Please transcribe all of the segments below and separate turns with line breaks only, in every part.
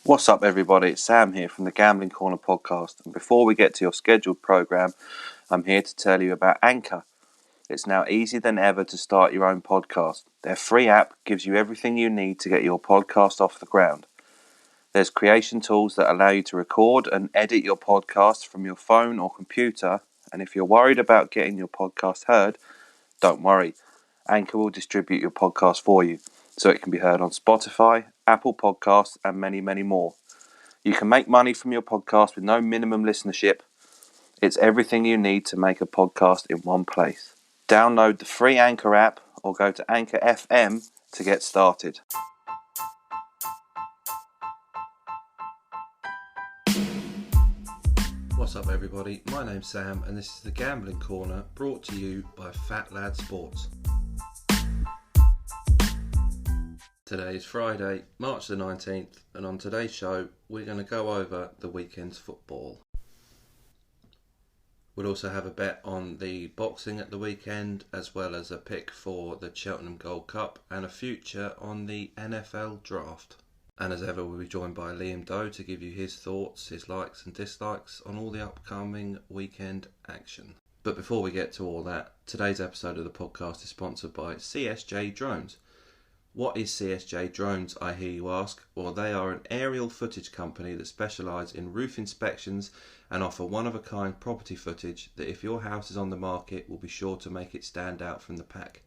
What's up, everybody? It's Sam here from the Gambling Corner podcast. And before we get to your scheduled program, I'm here to tell you about Anchor. It's now easier than ever to start your own podcast. Their free app gives you everything you need to get your podcast off the ground. There's creation tools that allow you to record and edit your podcast from your phone or computer. And if you're worried about getting your podcast heard, don't worry. Anchor will distribute your podcast for you, so it can be heard on Spotify, Apple Podcasts, and many, many more. You can make money from your podcast with no minimum listenership. It's everything you need to make a podcast in one place. Download the free Anchor app or go to Anchor FM to get started. What's up, everybody? My name's Sam, and this is the Gambling Corner, brought to you by Fat Lad Sports. Today is Friday, March the 19th, and on today's show, we're going to go over the weekend's football. We'll also have a bet on the boxing at the weekend, as well as a pick for the Cheltenham Gold Cup and a future on the NFL draft. And as ever, we'll be joined by Liam Doe to give you his thoughts, his likes and dislikes on all the upcoming weekend action. But before we get to all that, today's episode of the podcast is sponsored by CSJ Drones. What is CSJ Drones, I hear you ask? Well, they are an aerial footage company that specialise in roof inspections and offer one-of-a-kind property footage that, if your house is on the market, will be sure to make it stand out from the pack.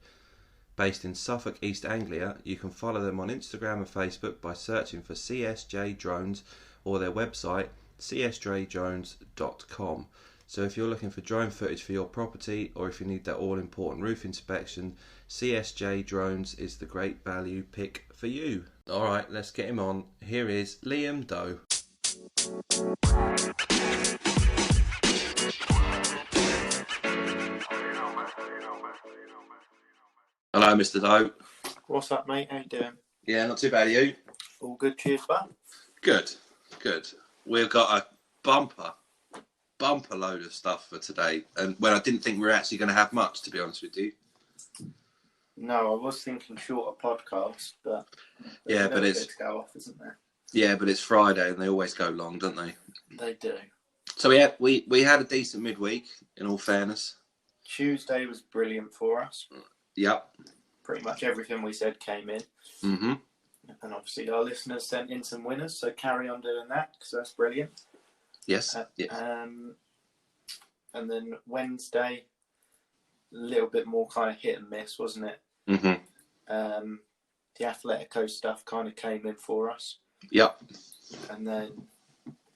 Based in Suffolk, East Anglia, you can follow them on Instagram and Facebook by searching for CSJ Drones or their website csjdrones.com. So if you're looking for drone footage for your property, or if you need that all-important roof inspection, CSJ Drones is the great value pick for you. Alright, let's get him on. Here is Liam Doe. Hello, Mr. Doe.
What's up, mate? How you doing?
Yeah, not too bad, you?
All good, cheers, bud.
Good. We've got a bumper load of stuff for today, and when I didn't think we were actually going to have much, to be honest with you.
No, I was thinking shorter podcast, but
yeah, but it's
to go off, isn't there?
Yeah, but it's Friday, and they always go long, don't they?
They do.
So we had a decent midweek, in all fairness.
Tuesday was brilliant for us.
Yep.
Pretty much everything we said came in.
Mm-hmm.
And obviously our listeners sent in some winners, so carry on doing that, because that's brilliant.
Yes. Yes.
And then Wednesday, a little bit more kind of hit and miss, wasn't it?
Mm-hmm.
The Atletico stuff kind of came in for us.
Yep.
And then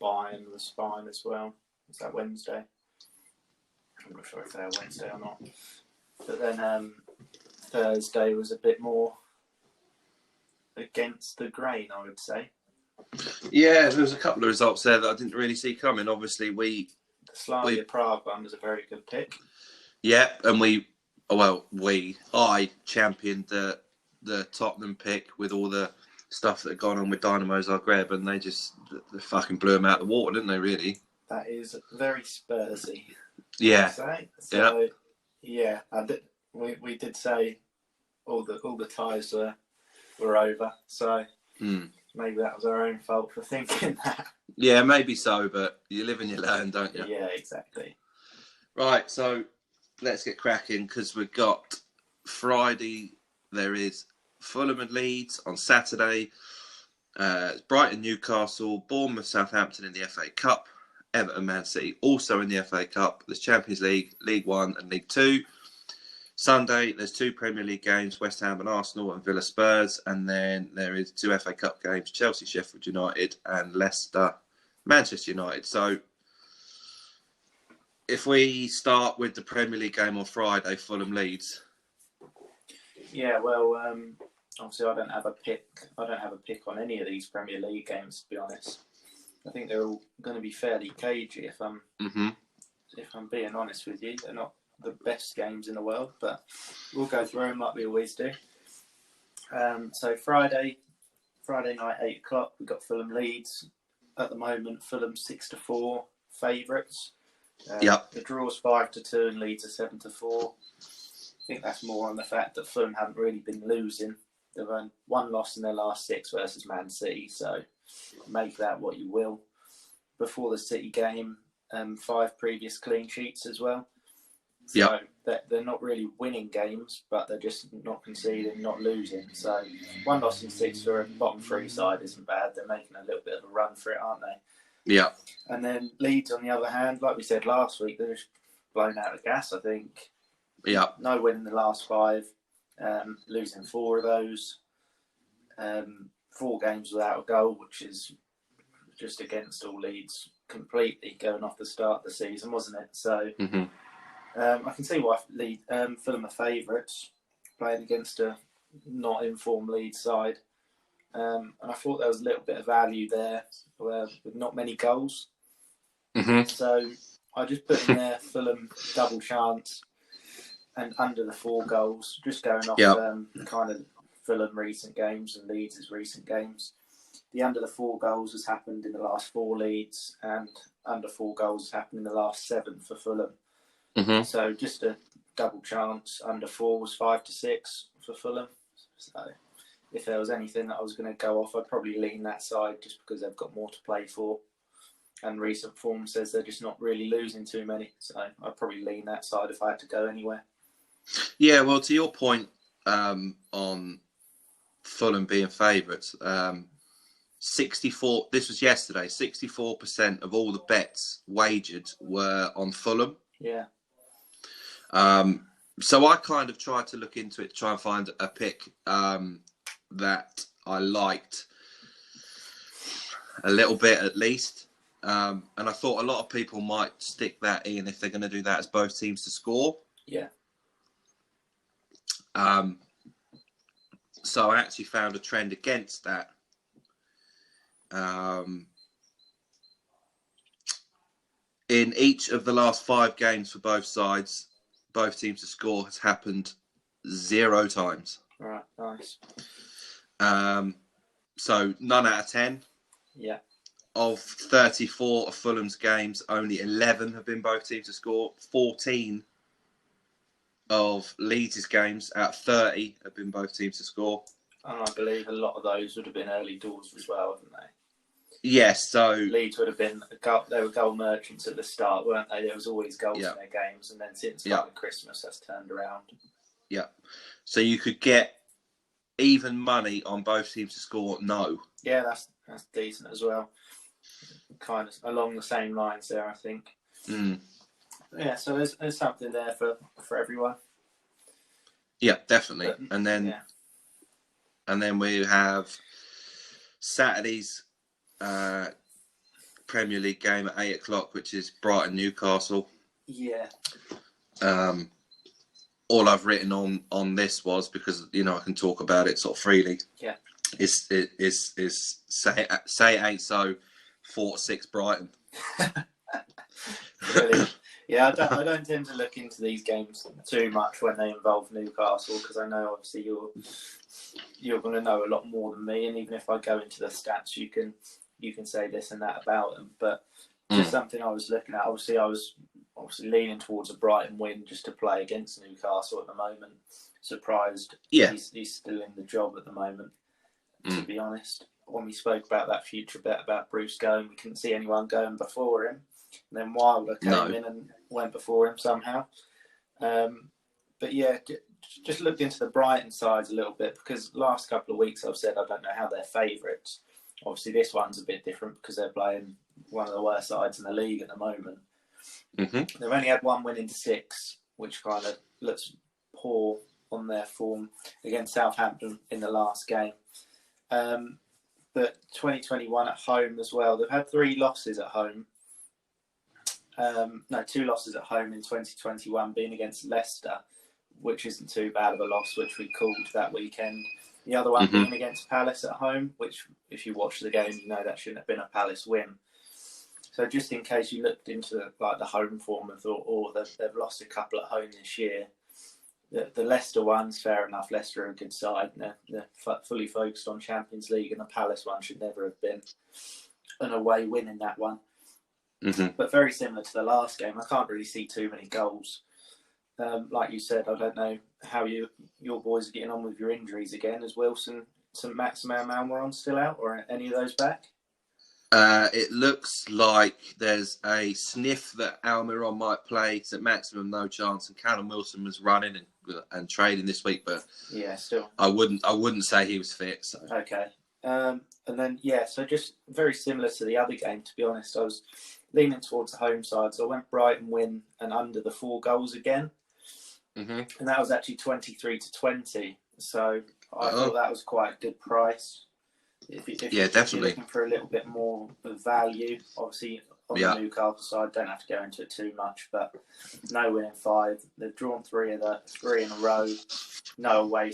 Bayern was fine as well. Was that Wednesday? I'm not sure if they were Wednesday or not. But then Thursday was a bit more against the grain, I would say.
Yeah, there was a couple of results there that I didn't really see coming. Obviously,
the Slavia Prague one was a very good pick.
Yeah, and I championed the Tottenham pick with all the stuff that had gone on with Dynamo Zagreb, and they fucking blew them out of the water, didn't they? Really.
That is very Spursy.
Yeah.
So yeah, we did say all the ties were over. So. Maybe that was our own fault for thinking that. Yeah,
maybe so, but you live and you learn, don't you?
Yeah, exactly. Right,
so let's get cracking, because we've got Friday, there is Fulham and Leeds on Saturday, Brighton, Newcastle, Bournemouth, Southampton in the FA Cup, Everton Man City also in the FA Cup. There's Champions League, League One and League Two. Sunday, there's two Premier League games, West Ham and Arsenal and Villa Spurs. And then there is two FA Cup games, Chelsea, Sheffield United and Leicester, Manchester United. So if we start with the Premier League game on Friday, Fulham Leeds.
Yeah, well, obviously I don't have a pick on any of these Premier League games, to be honest. I think they're all going to be fairly cagey if I'm being honest with you. They're not the best games in the world, but we'll go through them like we always do. So Friday night, 8 o'clock, we've got Fulham Leeds. At the moment, Fulham 6-4 favourites. The draw's 5-2 and Leeds are 7-4. I think that's more on the fact that Fulham haven't really been losing. They've won one loss in their last 6 versus Man City, so make that what you will. Before the City game, 5 previous clean sheets as well. So they're not really winning games, but they're just not conceding, not losing. So 1 loss in 6 for a bottom 3 side isn't bad. They're making a little bit of a run for it, aren't they?
Yeah.
And then Leeds, on the other hand, like we said last week, they're just blown out of gas, I think.
Yeah.
No win in the last 5, losing 4 of those. 4 games without a goal, which is just against all Leeds completely going off the start of the season, wasn't it? So I can see why Fulham are favourites, playing against a not informed Leeds side. And I thought there was a little bit of value there with not many goals. So I just put in there Fulham double chance and under the 4 goals, just going off kind of Fulham recent games and Leeds' recent games. The under the 4 goals has happened in the last 4 Leeds, and under 4 goals has happened in the last 7 for Fulham. So just a double chance. Under 4 was 5-6 for Fulham. So if there was anything that I was going to go off, I'd probably lean that side just because they've got more to play for. And recent form says they're just not really losing too many. So I'd probably lean that side if I had to go anywhere.
Yeah, well, to your point on Fulham being favourites, 64. This was yesterday. 64% of all the bets wagered were on Fulham.
Yeah.
So I kind of tried to look into it, to try and find a pick that I liked a little bit at least. And I thought a lot of people might stick that in if they're going to do that as both teams to score.
Yeah.
So I actually found a trend against that. In each of the last 5 games for both sides, both teams to score has happened 0 times.
Right, nice.
So 9 out of 10.
Yeah.
Of 34 of Fulham's games, only 11 have been both teams to score. 14 of Leeds' games out of 30 have been both teams to score.
And I believe a lot of those would have been early doors as well, haven't they?
Yes, so
Leeds would have been they were goal merchants at the start, weren't they? There was always goals in their games, and then since Christmas, that's turned around.
Yeah, so you could get even money on both teams to score. No.
Yeah, that's decent as well. Kind of along the same lines there, I think. Yeah, so there's something there for everyone.
Yeah, definitely. But, and then we have Saturday's Premier League game at 8:00, which is Brighton Newcastle. Yeah. All I've written on this was, because I can talk about it sort of freely.
Yeah.
Is say it ain't so. 4-6 Brighton.
Brilliant. Yeah, I don't tend to look into these games too much when they involve Newcastle, because I know obviously you're going to know a lot more than me, and even if I go into the stats, you can say this and that about them. But just something I was looking at. Obviously, I was leaning towards a Brighton win just to play against Newcastle at the moment. Surprised, he's still in the job at the moment. To be honest. When we spoke about that future bet about Bruce going, we couldn't see anyone going before him. And then Wilder came in and went before him somehow. But yeah, just looked into the Brighton sides a little bit, because last couple of weeks I've said I don't know how they're favourites. Obviously this one's a bit different because they're playing one of the worst sides in the league at the moment. They've only had 1 win in 6, which kind of looks poor on their form against Southampton in the last game. But 2021 at home as well. They've had 3 losses at home. 2 losses at home in 2021, being against Leicester, which isn't too bad of a loss, which we called that weekend. The other one being against Palace at home, which if you watch the game, you know that shouldn't have been a Palace win. So just in case you looked into the home form and thought, they've lost a couple at home this year. The Leicester one's fair enough. Leicester are a good side. They're fully focused on Champions League, and the Palace one should never have been an away win in that one. But very similar to the last game, I can't really see too many goals. Like you said, I don't know how your boys are getting on with your injuries again. Is Wilson, St Maximin Malmoron still out, or any of those back?
It looks like there's a sniff that Almiron might play. It's at maximum no chance, and Callum Wilson was running and trading this week, but
yeah, still
I wouldn't say he was fit. So
okay, and then so just very similar to the other game. To be honest, I was leaning towards the home side, so I went Brighton win and under the 4 goals again, and that was actually 23-20. So I thought that was quite a good price. If you're looking for a little bit more value, obviously on the Newcastle side, don't have to go into it too much, but no winning 5. They've drawn 3 in a row. No away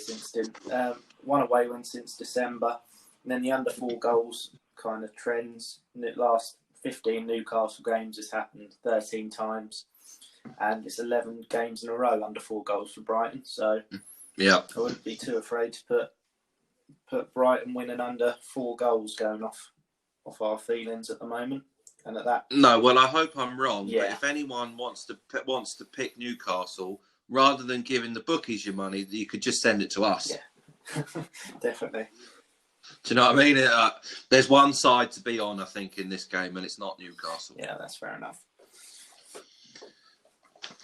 one away win since December. And then the under 4 goals kind of trends. In the last 15 Newcastle games, it's happened 13 times. And it's 11 games in a row under 4 goals for Brighton. So I wouldn't be too afraid to put Brighton winning under 4 goals going off our feelings at the moment, and at that.
No, well, I hope I'm wrong. Yeah. But if anyone wants to pick Newcastle, rather than giving the bookies your money, you could just send it to us.
Yeah, definitely.
Do you know what I mean? There's one side to be on, I think, in this game, and it's not Newcastle.
Yeah, that's fair enough.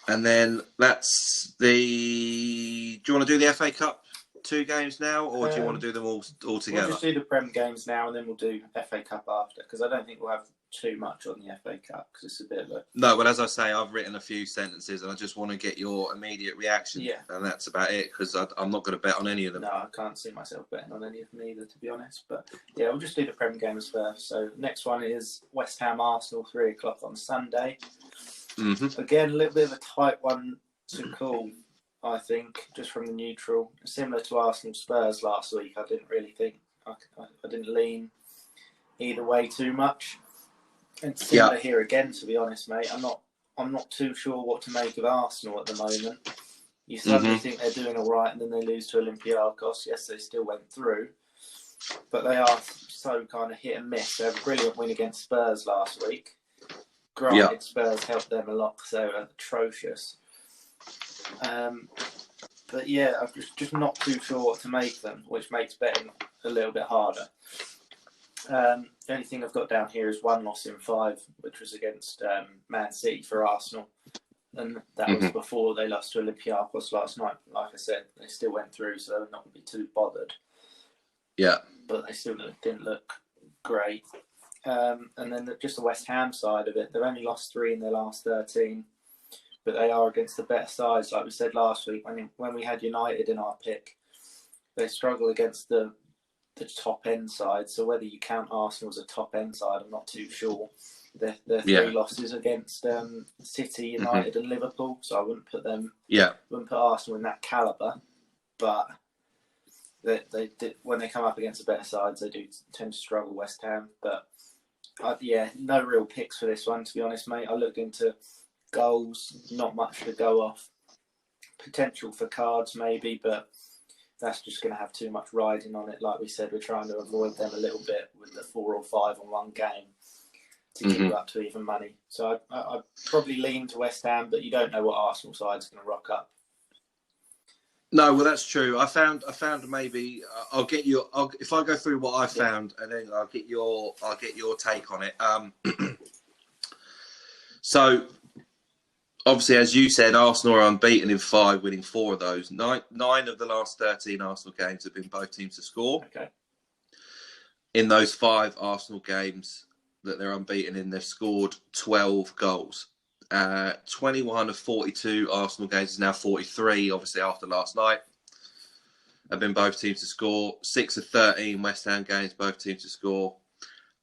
And then that's the. Do you want to do the FA Cup 2 games now, or do you want to do them all together?
We'll just do the Prem games now, and then we'll do FA Cup after, because I don't think we'll have too much on the FA Cup, because it's a bit of a...
No, but as I say, I've written a few sentences, and I just want to get your immediate reaction. Yeah. And that's about it, because I'm not going to bet on any of them.
No, I can't see myself betting on any of them either, to be honest. But yeah, we'll just do the Prem games first. So next one is West Ham Arsenal, 3 o'clock on Sunday. Again, a little bit of a tight one to call, I think, just from the neutral. Similar to Arsenal Spurs last week, I didn't really think I didn't lean either way too much. And similar here again, to be honest, mate. I'm not too sure what to make of Arsenal at the moment. You suddenly think they're doing all right, and then they lose to Olympiacos. Yes, they still went through, but they are so kind of hit and miss. They had a brilliant win against Spurs last week. Granted, Spurs helped them a lot because they were atrocious. But yeah, I'm just not too sure what to make them, which makes betting a little bit harder. The only thing I've got down here is 1 loss in 5, which was against Man City for Arsenal. And that was before they lost to Olympiacos last night. Like I said, they still went through, so they're not going to be too bothered. Yeah. But they still didn't look great. And then just the West Ham side of it, they've only lost 3 in their last 13. But they are against the better sides, like we said last week. When we had United in our pick, they struggle against the top end side. So whether you count Arsenal as a top end side, I'm not too sure. They're 3 losses against City, United, and Liverpool. So I wouldn't put them. Wouldn't put Arsenal in that calibre. But they did, when they come up against the better sides, they do tend to struggle. West Ham, but no real picks for this one, to be honest, mate. I looked into goals, not much to go off. Potential for cards, maybe, but that's just going to have too much riding on it. Like we said, we're trying to avoid them a little bit with the 4 or 5 on one game to get you up to even money. So I'd probably lean to West Ham, but you don't know what Arsenal side's going to rock up.
No, well, that's true. I found maybe I'll get you. If I go through what I found, and then I'll get your take on it. So obviously, as you said, Arsenal are unbeaten in 5, winning 4 of those. 9 of the last 13 Arsenal games have been both teams to score. Okay. In those 5 Arsenal games that they're unbeaten in, they've scored 12 goals. 21 of 42 Arsenal games is now 43, obviously after last night, have been both teams to score. 6 of 13 West Ham games, both teams to score.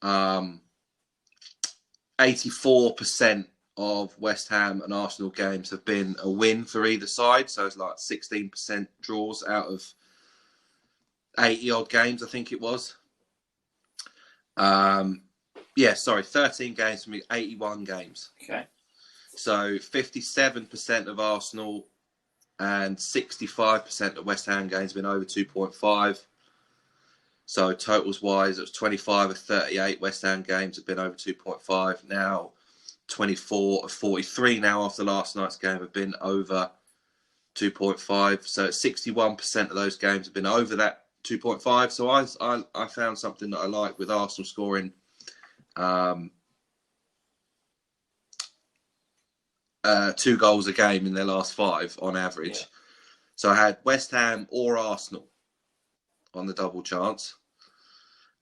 84% of West Ham and Arsenal games have been a win for either side. So it's like 16% draws out of 80-odd games, I think it was. 13 games from 81 games. Okay. So 57% of Arsenal and 65% of West Ham games have been over 2.5. So totals wise, it was 25 of 38 West Ham games have been over 2.5. Now 24 of 43 now after last night's game have been over 2.5. So 61% of those games have been over that 2.5. So I found something that I like with Arsenal scoring 2 goals a game in their last 5 on average. Yeah. So I had West Ham or Arsenal on the double chance.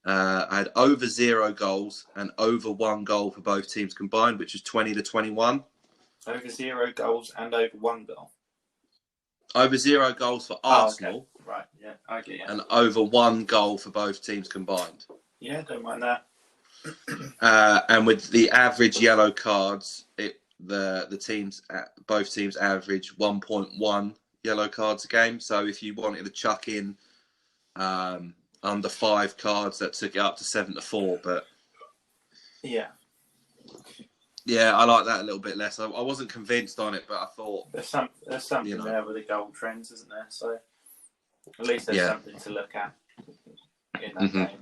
I had over 0 goals and over 1 goal for both teams combined, which was 20-21.
Over 0 goals and over 1 goal.
Over 0 goals for Arsenal.
Okay. Right, yeah, I get you.
And over 1 goal for both teams combined.
Yeah, don't mind that.
And with the average yellow cards, both teams average 1.1 yellow cards a game. So if you wanted to chuck in under 5 cards, that took it up to 7-4. But
yeah,
I like that a little bit less. I wasn't convinced on it, but I thought
there's something there with the goal trends, isn't there? So at least there's something to look at in that game.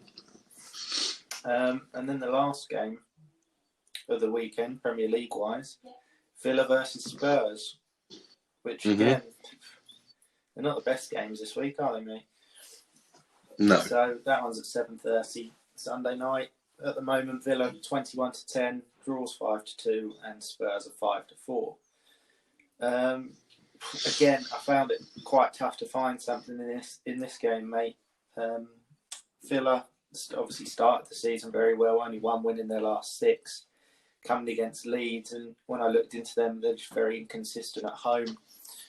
And then the last game of the weekend, Premier League wise, Villa versus Spurs, which again, they're not the best games this week, are they, mate?
No.
So that one's at 7:30 Sunday night. At the moment, Villa 21-10, draws 5-2, and Spurs are 5-4. Again, I found it quite tough to find something in this game, mate. Villa obviously started the season very well, only 1 win in their last 6, coming against Leeds, and when I looked into them, they're just very inconsistent at home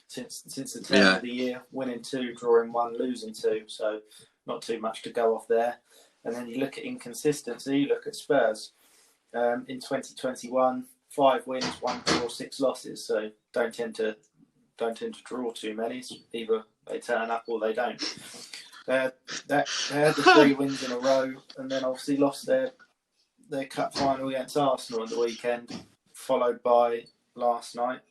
since the turn of the year, winning 2, drawing 1, losing 2, so not too much to go off there. And then you look at inconsistency, you look at Spurs. In 2021, 5 wins, 1 draw, 6 losses, so don't tend to draw too many. Either they turn up or they don't. They had the 3 wins in a row, and then obviously lost their cup final against Arsenal on the weekend, followed by last night.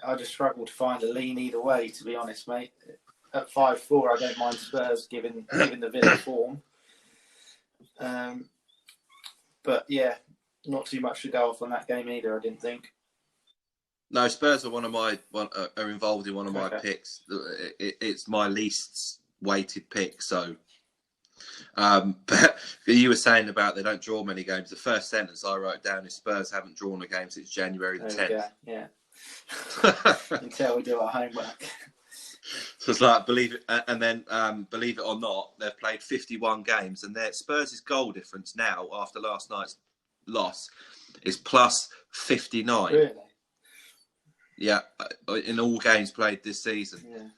I just struggle to find a lean either way, to be honest, mate. At 5-4, I don't mind Spurs given the Villa form. But yeah, not too much to go off on that game either, I didn't think.
No, Spurs are are involved in one of my picks. It's my least weighted pick. So, but you were saying about they don't draw many games. The first sentence I wrote down is Spurs haven't drawn a game since January the 10th.
Yeah. Until we do our homework.
So it's like believe it or not, they've played 51 games, and their Spurs' goal difference now after last night's loss is plus 59.
Really?
Yeah, in all games played this season.
Yeah.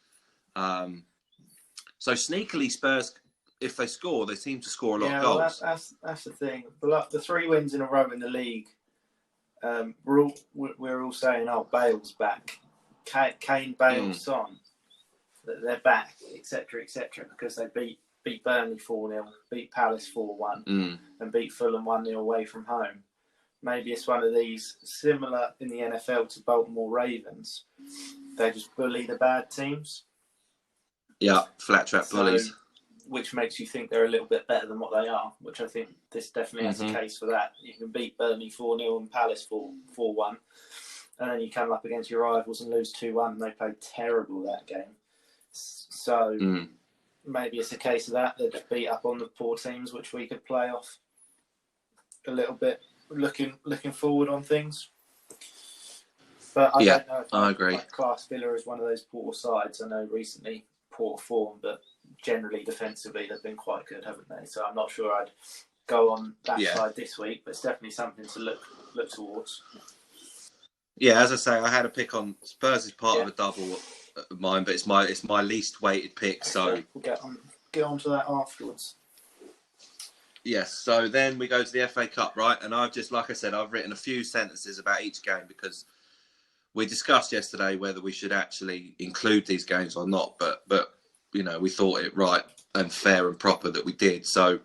So sneakily, Spurs, if they score, they seem to score a lot of goals.
Well, that's the thing. But the 3 wins in a row in the league, we're all saying, "Oh, Bale's back." Kane, Bale, Son, they're back, etc., because they beat Burnley 4-0, beat Palace 4-1, and beat Fulham 1-0 away from home. Maybe it's one of these similar in the NFL to Baltimore Ravens. They just bully the bad teams.
Yeah, flat trap bullies.
Which makes you think they're a little bit better than what they are, which I think this definitely has a case for that. You can beat Burnley 4-0 and Palace 4-1, and then you come up against your rivals and lose 2-1, and they played terrible that game. So maybe it's a case of that. They just beat up on the poor teams, which we could play off a little bit, looking forward on things. But I don't know if I agree. Class Villa is one of those poor sides. I know recently poor form, but generally defensively they've been quite good, haven't they? So I'm not sure I'd go on that side this week, but it's definitely something to look towards.
Yeah, as I say, I had a pick on Spurs as part of a double of mine, but it's my least weighted pick. So
we'll get on to that afterwards.
Yes, so then we go to the FA Cup, right? And I've just, like I said, I've written a few sentences about each game because we discussed yesterday whether we should actually include these games or not. But you know, we thought it right and fair and proper that we did. So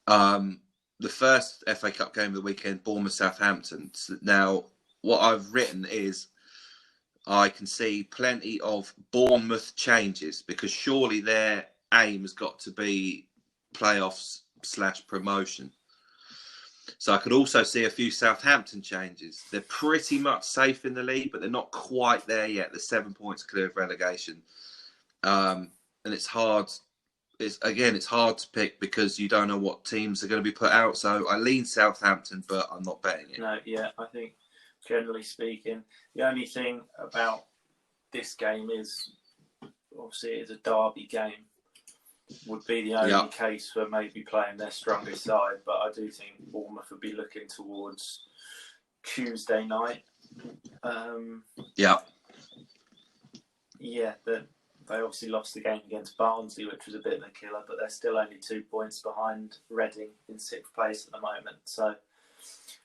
the first FA Cup game of the weekend, Bournemouth-Southampton. Now, what I've written is I can see plenty of Bournemouth changes because surely their aim has got to be playoffs/promotion. So I could also see a few Southampton changes. They're pretty much safe in the league, but they're not quite there yet. They're 7 points clear of relegation. And it's hard it's hard to pick because you don't know what teams are going to be put out. So I lean Southampton, but I'm not betting it.
No, yeah, I think generally speaking, the only thing about this game is obviously it's a derby game. Would be the only case for maybe playing their strongest side, but I do think Bournemouth would be looking towards Tuesday night. They obviously lost the game against Barnsley, which was a bit of a killer, but they're still only 2 points behind Reading in 6th place at the moment. So,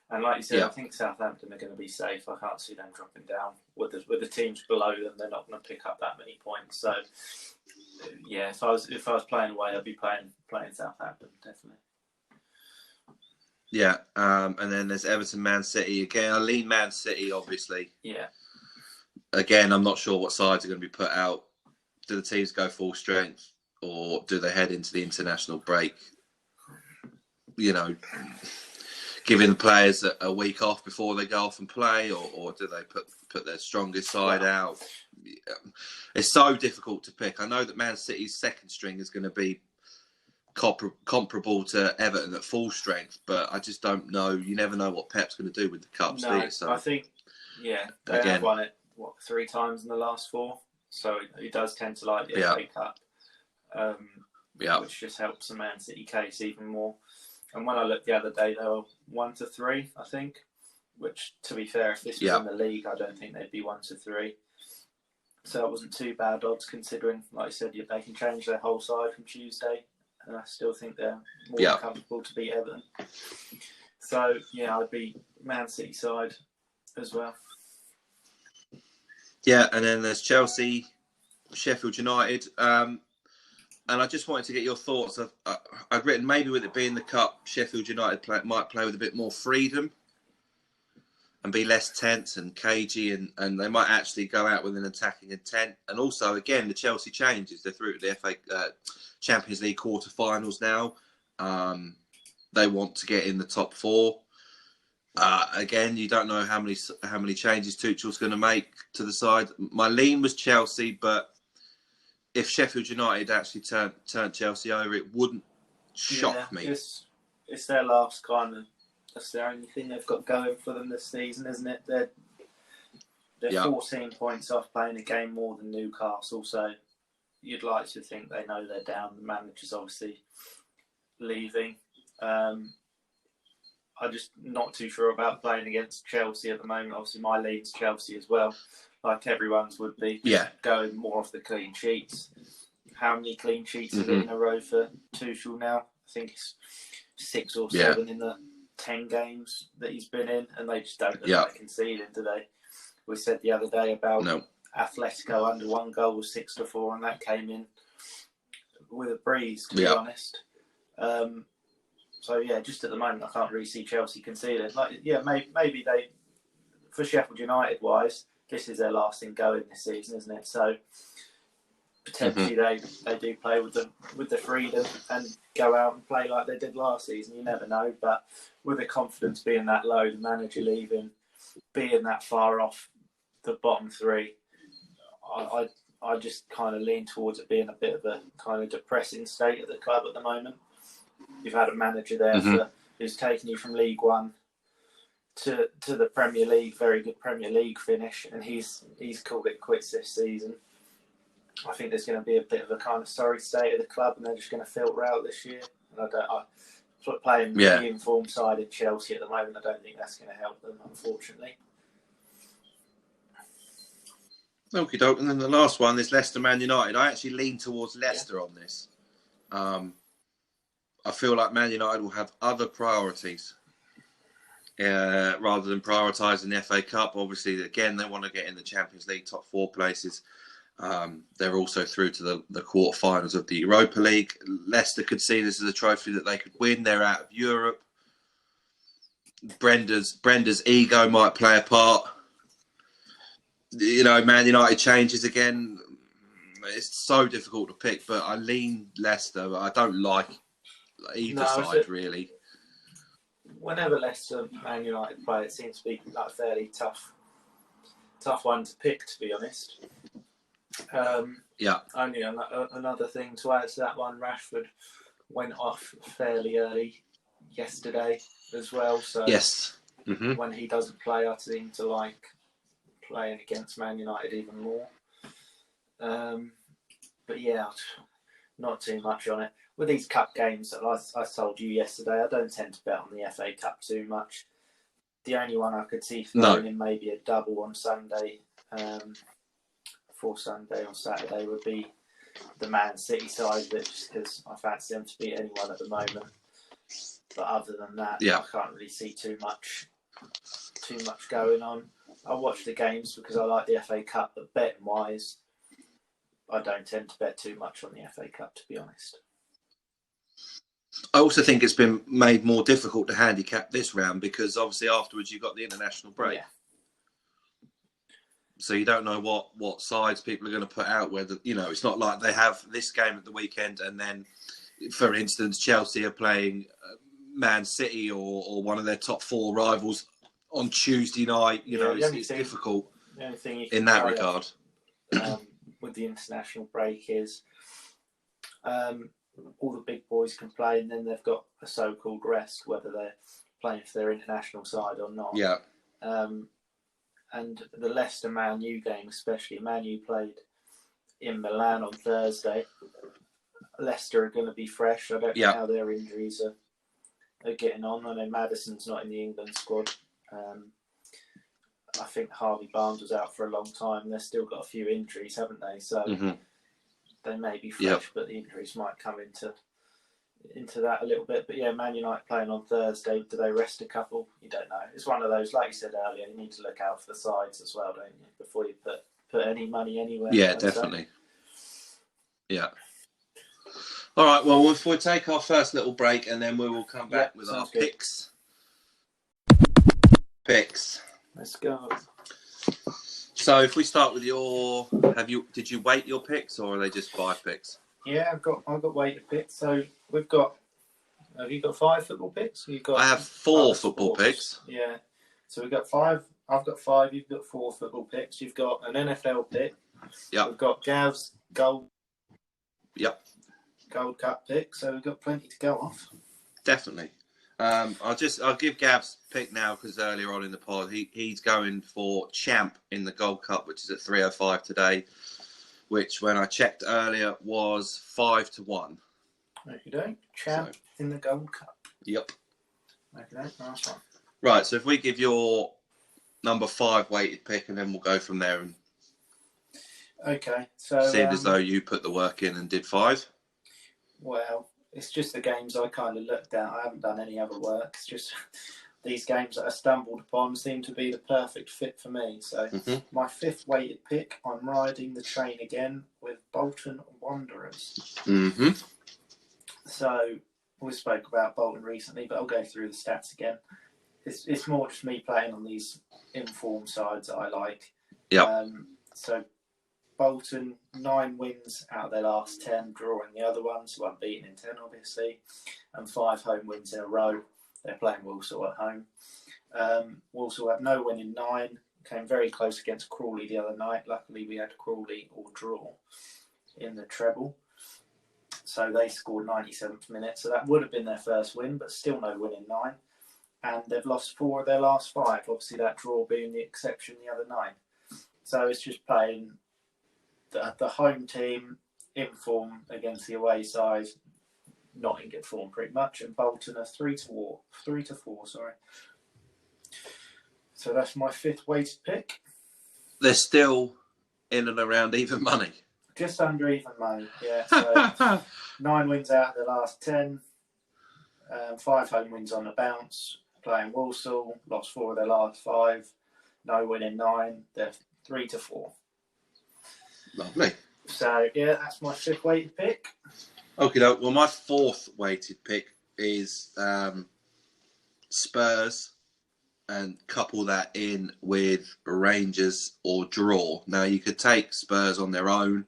and like you said, I think Southampton are going to be safe. I can't see them dropping down. With the teams below them, they're not going to pick up that many points. So, yeah, if I was playing away, I'd be playing Southampton definitely.
Yeah, and then there's Everton Man City again. I lean Man City, obviously.
Yeah.
Again, I'm not sure what sides are going to be put out. Do the teams go full strength, or do they head into the international break? You know, giving the players a week off before they go off and play, or do they put their strongest side out? It's so difficult to pick. I know that Man City's second string is going to be comparable to Everton at full strength, but I just don't know. You never know what Pep's going to do with the cups.
No,
so
I think they have won it 3 times in the last 4, so he does tend to like the FA Cup, which just helps the Man City case even more. And when I looked the other day, they were 1-3, I think. Which, to be fair, if this was in the league, I don't think they'd be 1-3. So it wasn't too bad odds considering, like I said, they can change their whole side from Tuesday. And I still think they're more comfortable to beat Everton. So, I'd be Man City side as well.
Yeah, and then there's Chelsea, Sheffield United. And I just wanted to get your thoughts. I'd written maybe with it being the Cup, Sheffield United might play with a bit more freedom and be less tense and cagey, and they might actually go out with an attacking intent. And also, again, the Chelsea changes. They're through to the FA Champions League quarterfinals now. They want to get in the top 4. Again, you don't know how many changes Tuchel's going to make to the side. My lean was Chelsea, but if Sheffield United actually turned Chelsea over, it wouldn't shock me.
It's their last that's the only thing they've got going for them this season, isn't it? They're 14 points off playing a game more than Newcastle, so you'd like to think they know they're down. The manager's obviously leaving. I'm just not too sure about playing against Chelsea at the moment. Obviously, my lean's Chelsea as well, like everyone's would be. Going more off the clean sheets. How many clean sheets is it in a row for Tuchel now? I think it's 6 or 7 in the 10 games that he's been in, and they just don't look like conceding, do they? We said the other day about Atletico under 1 goal was 6-4, and that came in with a breeze, to be honest. So just at the moment, I can't really see Chelsea conceding. Maybe they, for Sheffield United wise, this is their last thing going this season, isn't it? So potentially they do play with the freedom and go out and play like they did last season. You never know, but with the confidence being that low, the manager leaving, being that far off the bottom 3, I just kind of lean towards it being a bit of a kind of depressing state at the club at the moment. You've had a manager there who's taken you from League One to the Premier League, very good Premier League finish, and he's called it quits this season. I think there's going to be a bit of a kind of sorry state of the club, and they're just going to filter out this year. And playing the informed side in Chelsea at the moment, I don't think that's going to help them, unfortunately.
Okie doke. And then the last one is Leicester Man United. I actually lean towards Leicester on this. I feel like Man United will have other priorities rather than prioritising the FA Cup. Obviously, again, they want to get in the Champions League top 4 places. They're also through to the quarterfinals of the Europa League. Leicester could see this as a trophy that they could win. They're out of Europe. Brenda's ego might play a part. Man United changes again. It's so difficult to pick, but I lean Leicester. I don't like either side, really.
Whenever Leicester Man United play, it seems to be like a fairly tough one to pick, to be honest. Only another thing to add to that one, Rashford went off fairly early yesterday as well. So
yes.
When he doesn't play, I seem to like playing against Man United even more. But yeah, not too much on it. With these cup games that I told you yesterday, I don't tend to bet on the FA Cup too much. The only one I could see throwing in maybe a double on Sunday, for Sunday or Saturday, would be the Man City side of it, just because I fancy them to beat anyone at the moment. But other than that, I can't really see too much going on. I watch the games because I like the FA Cup, but betting wise, I don't tend to bet too much on the FA Cup, to be honest.
I also think it's been made more difficult to handicap this round because obviously afterwards you've got the international break.
Yeah.
So you don't know what sides people are going to put out. Whether it's not like they have this game at the weekend and then, for instance, Chelsea are playing Man City or one of their top four rivals on Tuesday night. It's difficult
the only thing
in that regard.
With the international break is all the big boys can play, and then they've got a so-called rest, whether they're playing for their international side or not.
Yeah.
And the Leicester Man U game, especially, Man U played in Milan on Thursday. Leicester are going to be fresh. I don't know how their injuries are getting on. I know Maddison's not in the England squad. I think Harvey Barnes was out for a long time. They've still got a few injuries, haven't they? So they may be fresh, but the injuries might come into that a little bit. But yeah, Man United playing on Thursday. Do they rest a couple? You don't know. It's one of those, like you said earlier, you need to look out for the sides as well, don't you, before you put any money anywhere.
Yeah, definitely. Yeah. All right, well, we'll take our first little break and then we will come back with our picks.
Let's go.
So if we start with did you weight your picks or are they just 5 picks?
Yeah, I've got weighted picks. So have you got 5 football picks?
I have 4 football picks.
Yeah. So we've got 5. I've got 5. You've got 4 football picks. You've got an NFL pick.
Yeah.
We've got Gav's Gold Cup pick. So we've got plenty to go off.
Definitely. I'll give Gav's pick now because earlier on in the pod he's going for champ in the Gold Cup, which is at 3:05 today, which when I checked earlier was 5-1.
Okay, champ in the Gold Cup.
Yep.
Okay, nice one.
Right, so if we give your number 5 weighted pick and then we'll go from there and seemed as though you put the work in and did 5.
Well, it's just the games I kind of looked at. I haven't done any other work. It's just these games that I stumbled upon seem to be the perfect fit for me. So my 5th weighted pick, I'm riding the train again with Bolton Wanderers.
Mm-hmm.
So we spoke about Bolton recently, but I'll go through the stats again. It's more just me playing on these informed sides that I like.
Yeah.
So Bolton, 9 wins out of their last 10, drawing the other ones, so unbeaten in 10, obviously, and 5 home wins in a row. They're playing Walsall at home. Walsall have no win in 9, came very close against Crawley the other night. Luckily, we had Crawley or draw in the treble. So they scored 97th minute, so that would have been their first win, but still no win in 9. And they've lost 4 of their last 5, obviously that draw being the exception the other night. So it's just playing the home team in form against the away side, not in good form pretty much, and Bolton are 3-4. So that's my 5th weighted pick.
They're still in and around even money.
Just under even money, yeah. So 9 wins out of the last 10, 5 home wins on the bounce, playing Walsall, lost 4 of their last 5, no win in 9, they're 3-4.
Lovely.
So, yeah, that's my 5th weighted pick.
Okay, well, my 4th weighted pick is Spurs, and couple that in with Rangers or draw. Now, you could take Spurs on their own,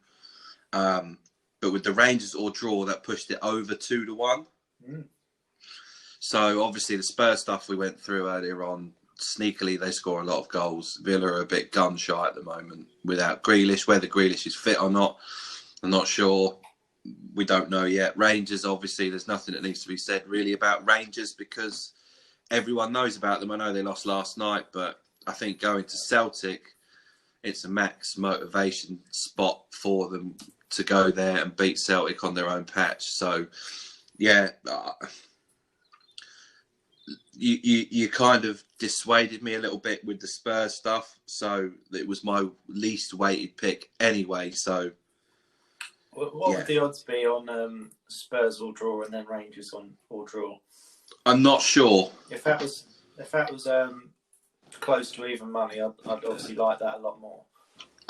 but with the Rangers or draw, that pushed it over 2-1. So, obviously, the Spurs stuff we went through earlier on, sneakily they score a lot of goals. Villa are a bit gun shy at the moment without Grealish. Whether Grealish is fit or not, I'm not sure. We don't know yet. Rangers, obviously, there's nothing that needs to be said really about Rangers because everyone knows about them. I know they lost last night, but I think going to Celtic, it's a max motivation spot for them to go there and beat Celtic on their own patch. So, yeah, you kind of dissuaded me a little bit with the Spurs stuff. So it was my least weighted pick anyway. So
what would the odds be on Spurs or draw and then Rangers on or draw?
I'm not sure.
If that was close to even money, I'd obviously like that a lot more.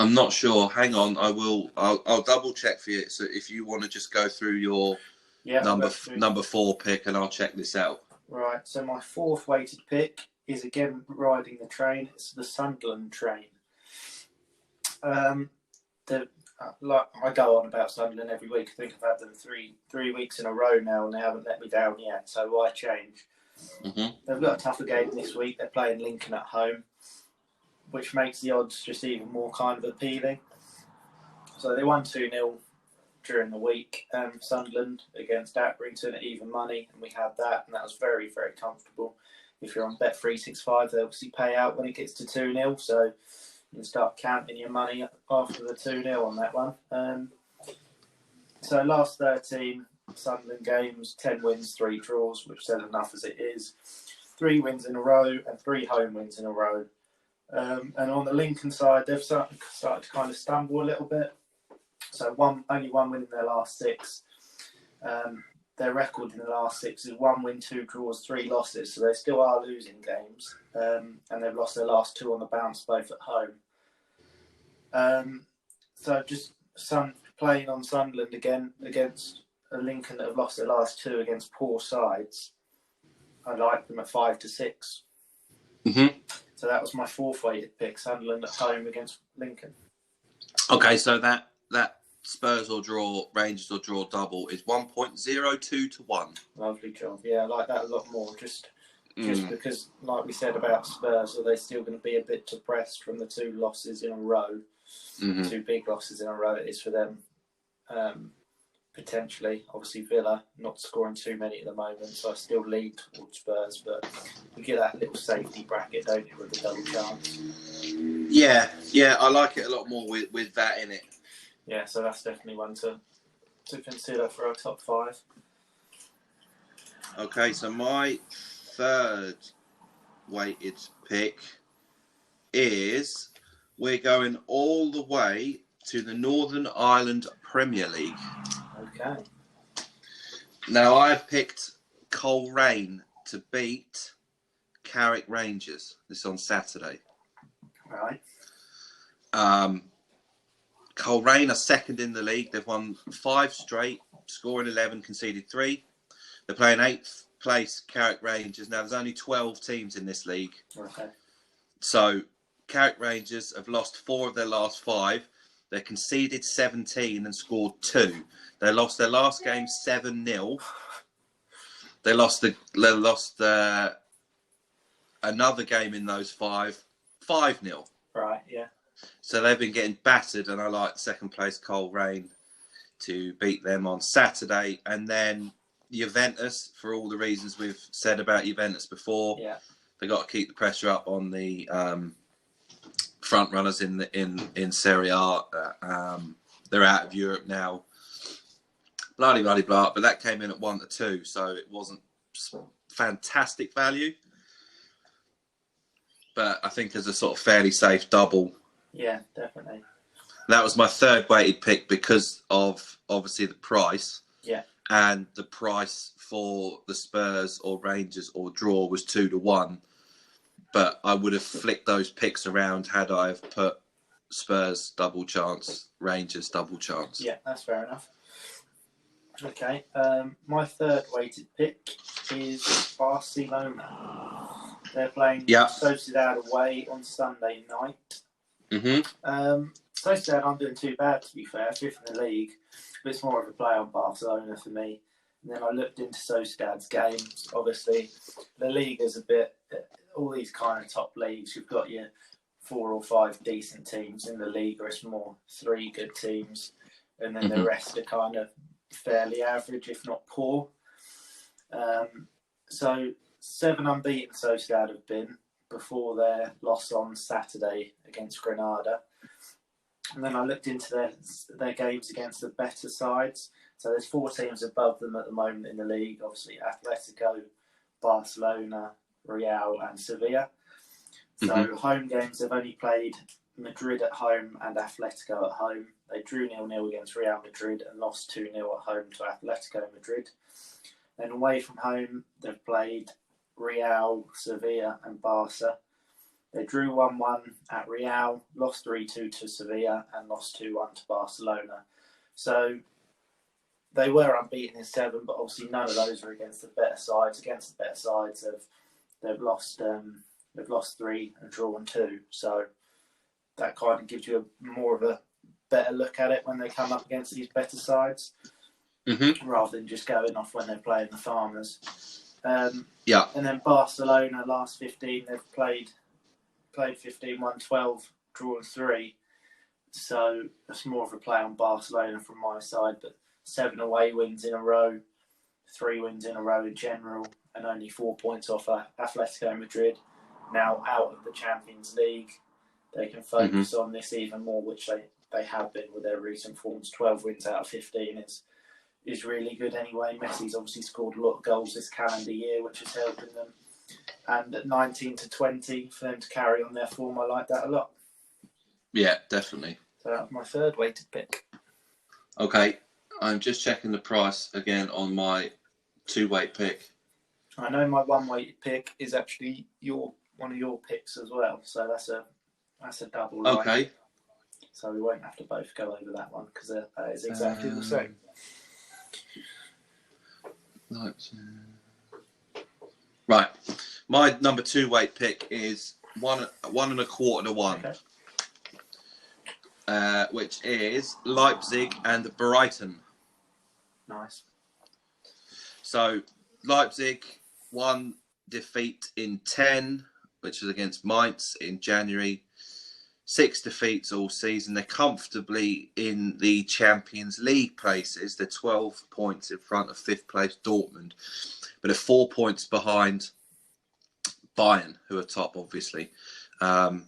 I'm not sure. Hang on, I'll double check for you. So if you want to just go through your number 4 pick, and I'll check this out.
Right. So my 4th weighted pick is again riding the train. It's the Sunderland train. I go on about Sunderland every week. I think I've had them three weeks in a row now, and they haven't let me down yet. So why change? Mm-hmm. They've got a tougher game this week. They're playing Lincoln at home, which makes the odds just even more kind of appealing. So they won 2-0 during the week. Sunderland against Accrington at even money, and we had that, and that was very, very comfortable. If you're on Bet365, they obviously pay out when it gets to 2-0, so you can start counting your money after the 2-0 on that one. So last 13 Sunderland games, 10 wins, 3 draws, which says enough as it is. 3 wins in a row and 3 home wins in a row. And on the Lincoln side, they've started to kind of stumble a little bit. So only one win in their last 6. Their record in the last 6 is 1 win, 2 draws, 3 losses. So they still are losing games. And they've lost their last 2 on the bounce, both at home. So just playing on Sunderland again against a Lincoln that have lost their last 2 against poor sides. I like them at 5-6. Mm-hmm. So that was my 4th weighted pick, Sunderland at home against Lincoln. Okay,
so that Spurs or draw, Rangers or draw double is 1.02 to 1.
Lovely job. Yeah, I like that a lot more. Just because, like we said about Spurs, are they still going to be a bit depressed from the 2 losses in a row? Mm-hmm. 2 big losses in a row it is for them. Potentially, obviously Villa not scoring too many at the moment, so I still lean towards Spurs, but you get that little safety bracket, don't you, with the double chance?
Yeah, I like it a lot more with that in it.
Yeah, so that's definitely one to consider for our top 5.
Okay, so my 3rd weighted pick is we're going all the way to the Northern Ireland Premier League.
Okay.
Now, I've picked Coleraine to beat Carrick Rangers. This on Saturday.
Right.
Coleraine are 2nd in the league. They've won 5 straight, scoring 11, conceded 3. They're playing 8th place Carrick Rangers. Now, there's only 12 teams in this league.
Okay.
So, Carrick Rangers have lost 4 of their last 5. They conceded 17 and scored 2. They lost their last game 7-0. They lost another game in those 5, 5-0.
Right, yeah.
So they've been getting battered, and I like 2nd place Coleraine to beat them on Saturday. And then Juventus, for all the reasons we've said about Juventus before, they got to keep the pressure up on the front runners in Serie A. They're out of Europe now. Bloody blah. But that came in at 1-2, so it wasn't fantastic value. But I think there's a sort of fairly safe double.
Yeah, definitely.
That was my 3rd weighted pick because of obviously the price.
Yeah.
And the price for the Spurs or Rangers or draw was 2-1. But I would have flicked those picks around had I have put Spurs double chance, Rangers double chance.
Yeah, that's fair enough. Okay, my 3rd weighted pick is Barcelona. They're playing Sociedad away on Sunday night. Mm-hmm. Sociedad aren't doing too bad, to be fair, 5th in the league. But it's more of a play on Barcelona for me. And then I looked into Sociedad's games. Obviously, the league is a bit, all these kind of top leagues, you've got your 4 or 5 decent teams. In the league, it's more 3 good teams. And then the rest are kind of fairly average, if not poor. So 7 unbeaten Sociedad have been before their loss on Saturday against Granada. And then I looked into their games against the better sides. So there's 4 teams above them at the moment in the league. Obviously, Atletico, Barcelona, Real and Sevilla. So home games, they've only played Madrid at home and Atletico at home. They drew 0-0 against Real Madrid and lost 2-0 at home to Atletico Madrid. Then away from home, they've played Real, Sevilla and Barca. They drew 1-1 at Real, lost 3-2 to Sevilla and lost 2-1 to Barcelona. So they were unbeaten in 7, but obviously none of those are against the better sides. Against the better sides, they've lost 3 and drawn 2. So that kind of gives you more of a better look at it when they come up against these better sides, rather than just going off when they're playing the Farmers. And then Barcelona, last 15, they've played 15, won 12, drawn 3. So that's more of a play on Barcelona from my side. But 7 away wins in a row, 3 wins in a row in general, and only 4 points off Atletico Madrid. Now out of the Champions League, they can focus on this even more, which they have been with their recent forms. 12 wins out of 15 is really good anyway. Messi's obviously scored a lot of goals this calendar year, which is helping them. And at 19 to 20, for them to carry on their form, I like that a lot.
Yeah, definitely.
So that's my 3rd weighted pick.
Okay, I'm just checking the price again on my 2-weight pick.
I know my 1-weighted pick is actually one of your picks as well, so that's a double line.
Okay.
So we won't have to both go over that one because that is exactly the same.
Right. My number 2-weight pick is 1 1/4 to 1, which is Leipzig and Brighton.
Nice.
So Leipzig, 1 defeat in 10, which was against Mainz in January. 6 defeats all season. They're comfortably in the Champions League places. They're 12 points in front of 5th place Dortmund, but they're 4 points behind Bayern, who are top, obviously. I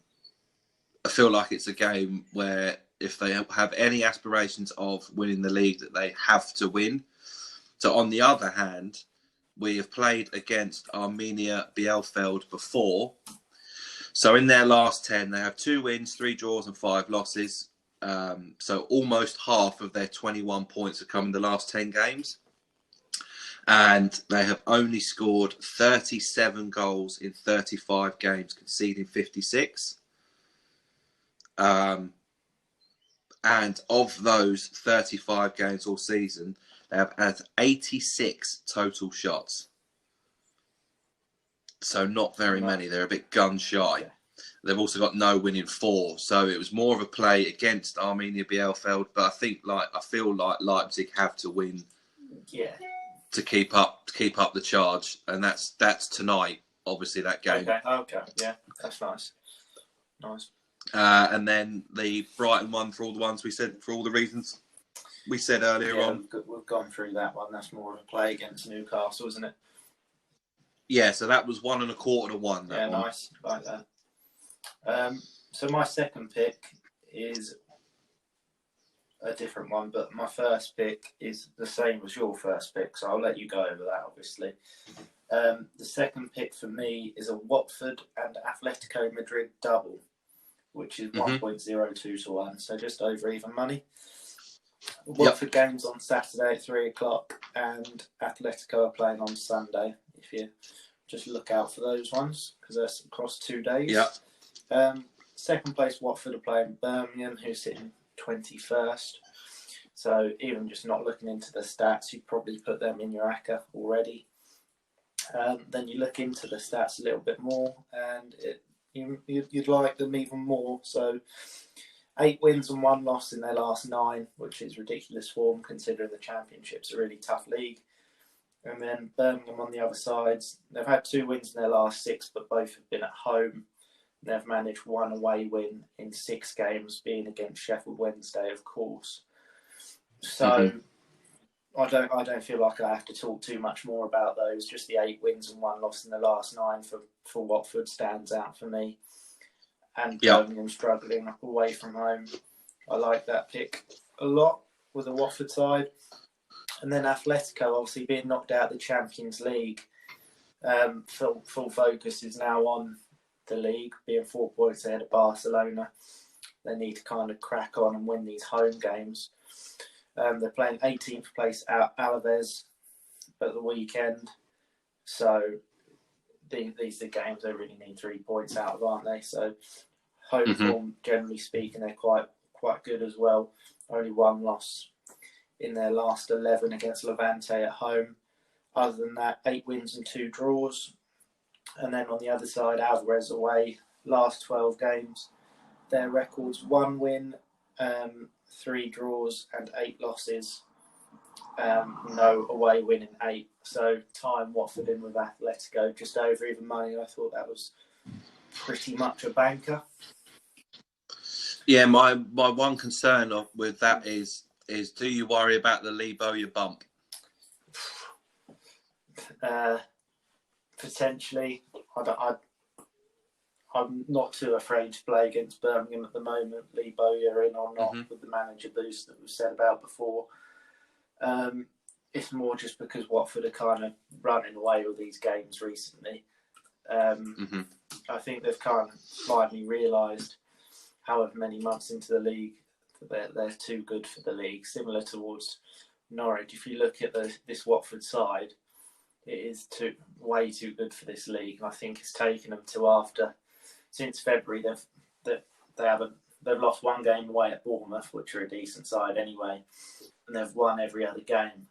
feel like it's a game where if they have any aspirations of winning the league, that they have to win. So on the other hand, we have played against Arminia Bielefeld before. So in their last 10, they have 2 wins, 3 draws and 5 losses. So almost half of their 21 points have come in the last 10 games. And they have only scored 37 goals in 35 games, conceding 56. And of those 35 games all season, they have had 86 total shots. So not very many. They're a bit gun shy. Yeah. They've also got no win in 4. So it was more of a play against Arminia Bielefeld. But I feel like Leipzig have to win.
Yeah.
To keep up the charge, and that's tonight. Obviously, that game.
Okay. Yeah, that's nice. Nice.
And then the Brighton one, for all the ones we said, for all the reasons we said earlier on.
We've gone through that one. That's more of a play against Newcastle, isn't it?
Yeah, so that was 1 1/4 to 1.
Yeah, one. Nice, like that. So my 2nd pick is a different one, but my 1st pick is the same as your 1st pick, so I'll let you go over that, obviously. The 2nd pick for me is a Watford and Atletico Madrid double, which is 1.02 to 1, so just over even money. Watford games on Saturday at 3 o'clock, and Atletico are playing on Sunday. If you just look out for those ones, because they're across 2 days.
Yeah.
2nd place Watford are playing Birmingham, who's sitting 21st. So even just not looking into the stats, you'd probably put them in your ACCA already. Then you look into the stats a little bit more, and you'd like them even more. So 8 wins and 1 loss in their last 9, which is ridiculous form considering the Championship's a really tough league. And then Birmingham on the other side. They've had 2 wins in their last 6, but both have been at home. They've managed 1 away win in 6 games, being against Sheffield Wednesday, of course. So I don't feel like I have to talk too much more about those. Just the 8 wins and 1 loss in the last 9 for Watford stands out for me. And Birmingham struggling away from home. I like that pick a lot with the Watford side. And then Atletico, obviously being knocked out of the Champions League, full focus is now on the league, being 4 points ahead of Barcelona. They need to kind of crack on and win these home games. They're playing 18th place Alaves at the weekend. So these are games they really need 3 points out of, aren't they? So home form, generally speaking, they're quite good as well. Only 1 loss in their last 11 against Levante at home. Other than that, 8 wins and 2 draws. And then on the other side, Alvarez away, last 12 games. Their records: 1 win, 3 draws and 8 losses. No away win in 8. So time Watford in with Atletico, just over even money. I thought that was pretty much a banker.
Yeah, my one concern with that is do you worry about the Lee Bowyer bump?
Potentially. I'm not too afraid to play against Birmingham at the moment, Lee Bowyer in or not, with the manager boost that we've said about before. It's more just because Watford are kind of running away with these games recently. I think they've kind of finally realised, however many months into the league, that they're too good for the league, similar towards Norwich. If you look at this Watford side, it is way too good for this league. And I think it's taken them since February, they've lost 1 game away at Bournemouth, which are a decent side anyway, and they've won every other game.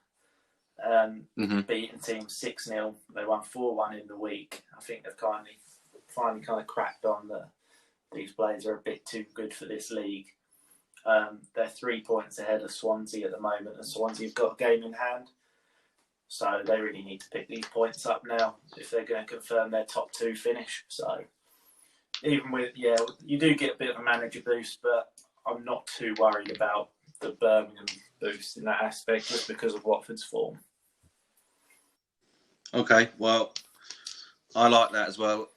Beating teams 6-0. They won 4-1 in the week. I think they've finally kind of cracked on that these players are a bit too good for this league. They're 3 points ahead of Swansea at the moment, and Swansea have got a game in hand. So they really need to pick these points up now if they're going to confirm their top 2 finish. So even with, you do get a bit of a manager boost, but I'm not too worried about the Birmingham boost in that aspect just because of Watford's form.
Okay, well, I like that as well.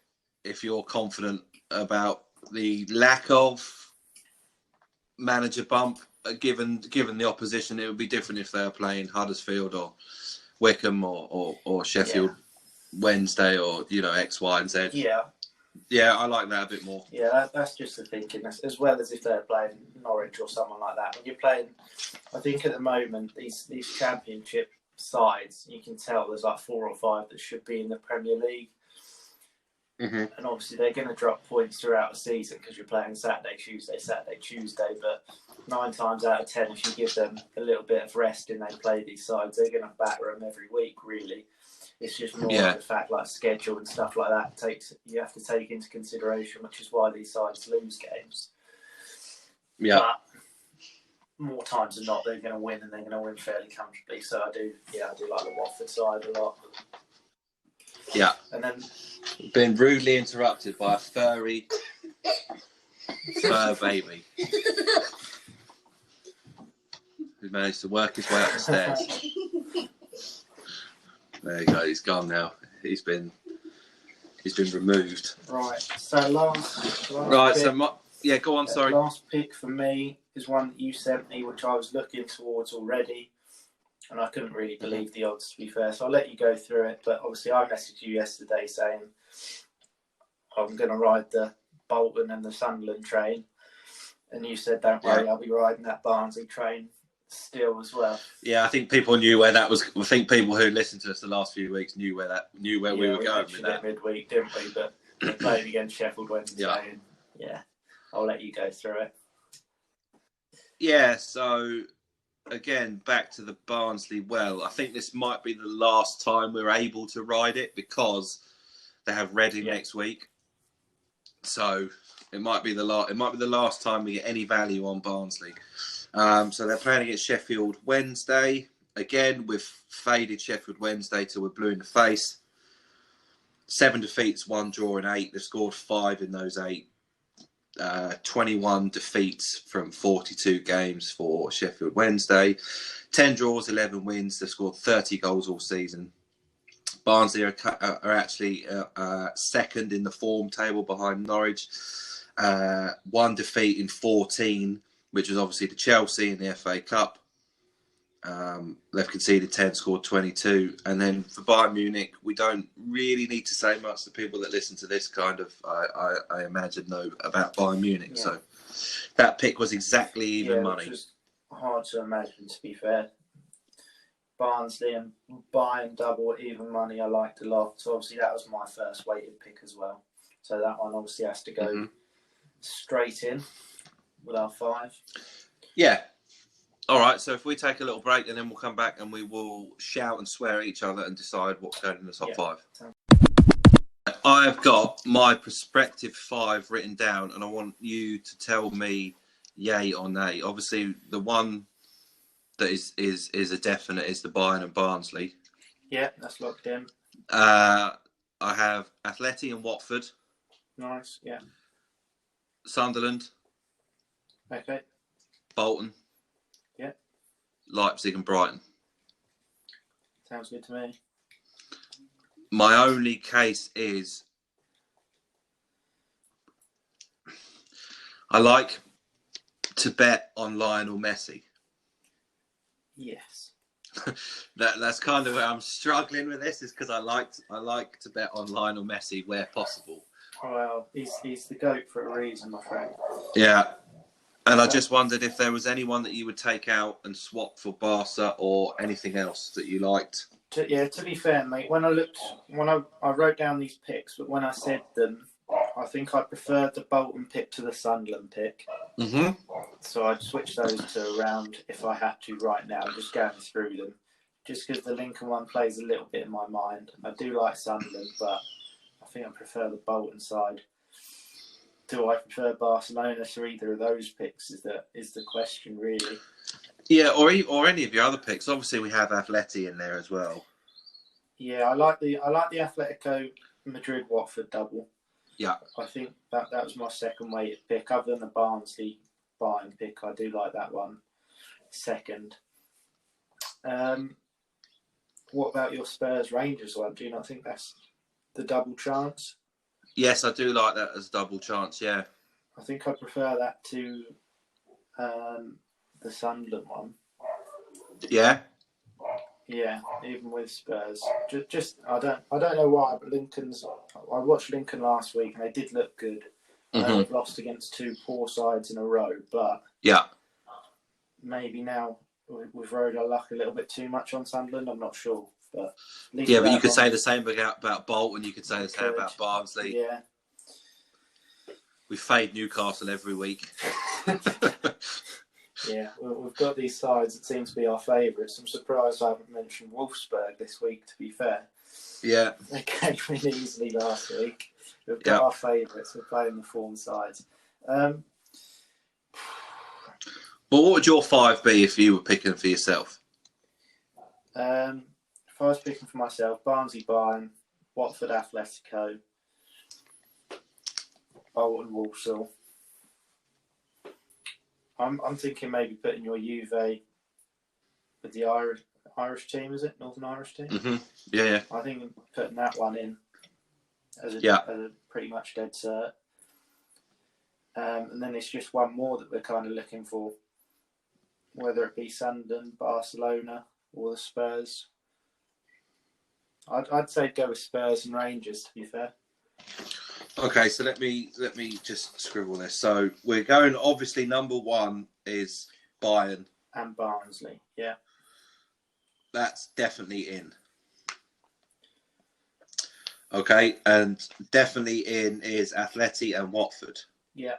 If you're confident about the lack of manager bump, given the opposition, it would be different if they were playing Huddersfield or Wickham or Sheffield Wednesday or X, Y, and Z. Yeah, I like that a bit more.
Yeah, that's just the thinking, as well as if they're playing Norwich or someone like that. When you're playing, I think at the moment these Championship sides, you can tell there's like 4 or 5 that should be in the Premier League. And obviously they're going to drop points throughout the season because you're playing Saturday, Tuesday. But 9 times out of 10, if you give them a little bit of rest and they play these sides, they're going to batter them every week, really. It's just more of the fact, like schedule and stuff like that, you have to take into consideration, which is why these sides lose games. Yeah. But more times than not, they're going to win, and they're going to win fairly comfortably. So I do like the Watford side a lot.
Yeah.
And then
been rudely interrupted by a fur baby who managed to work his way up the stairs. There you go. He's gone now. He's been removed.
Right. So last
right.
Pick,
go on. Sorry.
Last pick for me is one that you sent me, which I was looking towards already, and I couldn't really believe the odds, to be fair. So I'll let you go through it. But obviously, I messaged you yesterday saying I'm going to ride the Bolton and the Sunderland train, and you said, "Don't worry, I'll be riding that Barnsley train still as well."
Yeah, I think people knew where that was. I think people who listened to us the last few weeks knew where we were going with that.
Midweek, didn't we? But we played against Sheffield Wednesday. And, I'll let you go through it.
Yeah. So again, back to the Barnsley. Well, I think this might be the last time we're able to ride it because they have Reading next week. So it might be the last time we get any value on Barnsley. So they're playing against Sheffield Wednesday. again, we've faded Sheffield Wednesday till we're blue in the face. 7 defeats, 1 draw and 8. They've scored 5 in those 8. 21 defeats from 42 games for Sheffield Wednesday. 10 draws, 11 wins. They've scored 30 goals all season. Barnsley are actually second in the form table behind Norwich. 1 defeat in 14, which was obviously to Chelsea in the FA Cup. They've conceded 10, scored 22. And then for Bayern Munich, we don't really need to say much. The people that listen to this kind of, I imagine, know about Bayern Munich. Yeah. So that pick was exactly even money.
Which was hard to imagine, to be fair. Barnsley and Bayern double even money I liked a lot. So obviously that was my first weighted pick as well. So that one obviously has to go straight in with our 5.
Yeah. All right, so if we take a little break and then we'll come back and we will shout and swear at each other and decide what's going in the top 5. I've got my prospective 5 written down and I want you to tell me yay or nay. Obviously, the one that is a definite is the Bayern and Barnsley.
Yeah, that's locked in.
I have Atleti and Watford.
Nice, yeah.
Sunderland.
Okay.
Bolton.
Yeah.
Leipzig and Brighton.
Sounds good to me.
My only case is I like to bet on Lionel Messi.
Yes.
That's kind of where I'm struggling with this, is because I like to bet on Lionel Messi where possible.
Well, he's the GOAT for a reason, my friend.
Yeah. And I just wondered if there was anyone that you would take out and swap for Barca or anything else that you liked.
To be fair, mate, when I wrote down these picks, but when I said them, I think I preferred the Bolton pick to the Sunderland pick.
Mm-hmm.
So I'd switch those two around if I had to right now, just going through them. Just because the Lincoln one plays a little bit in my mind. I do like Sunderland, but I think I prefer the Bolton side. Do I prefer Barcelona to either of those picks is the question, really.
Yeah, or any of your other picks. Obviously, we have Atleti in there as well.
Yeah, I like the Atletico Madrid Watford double.
Yeah,
I think that was my second weighted pick. Other than the Barnsley Bayern pick, I do like that one second. What about your Spurs Rangers one? Do you not think that's the double chance?
Yes, I do like that as a double chance, yeah.
I think I prefer that to the Sunderland one.
Yeah?
Yeah, even with Spurs. Just I don't know why, but I watched Lincoln last week and they did look good.
Mm-hmm.
They've lost against 2 poor sides in a row, but
yeah,
maybe now we've rode our luck a little bit too much on Sunderland. I'm not sure, but
but you could say the same about Bolton. You could say the same about Barnsley.
Yeah,
we fade Newcastle every week.
Yeah, we've got these sides that seem to be our favourites. I'm surprised I haven't mentioned Wolfsburg this week, to be fair.
Yeah.
They came in easily last week. We've got our favourites. We're playing the form sides. Well,
what would your 5 be if you were picking for yourself?
If I was picking for myself, Barnsley Bayern, Watford Atletico, Bolton Walsall. I'm thinking maybe putting your Juve with the Irish team, is it? Northern Irish team?
Mm-hmm. Yeah.
I think putting that one in as a pretty much dead cert. And then it's just one more that we're kind of looking for, whether it be Sunderland, Barcelona, or the Spurs. I'd say go with Spurs and Rangers, to be fair.
Okay, so let me just scribble this. So we're going, obviously, number 1 is Bayern.
And Barnsley, yeah.
That's definitely in. Okay, and definitely in is Atleti and Watford.
Yeah.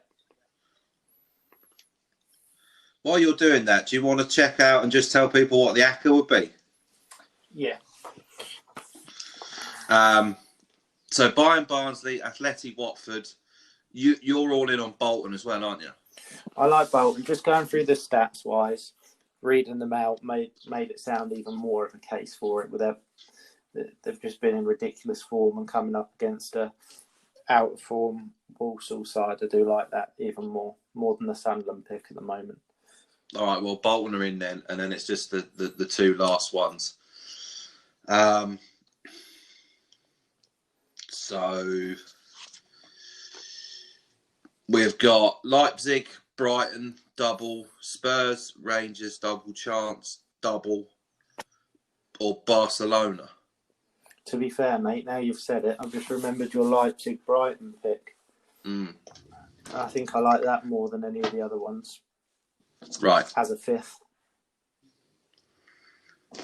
While you're doing that, do you want to check out and just tell people what the ACCA would be?
Yeah.
So Bayern, Barnsley, Atleti, Watford. You're all in on Bolton as well, aren't you?
I like Bolton. Just going through the stats wise, reading them out made it sound even more of a case for it. They've just been in ridiculous form and coming up against a out of form Walsall side. I do like that even more than the Sunderland pick at the moment.
All right, well, Bolton are in then, and then it's just the two last ones. So we've got Leipzig, Brighton, double, Spurs, Rangers, double chance, double, or Barcelona.
To be fair, mate, now you've said it, I've just remembered your Leipzig-Brighton pick. I think I like that more than any of the other ones.
Right.
As a fifth.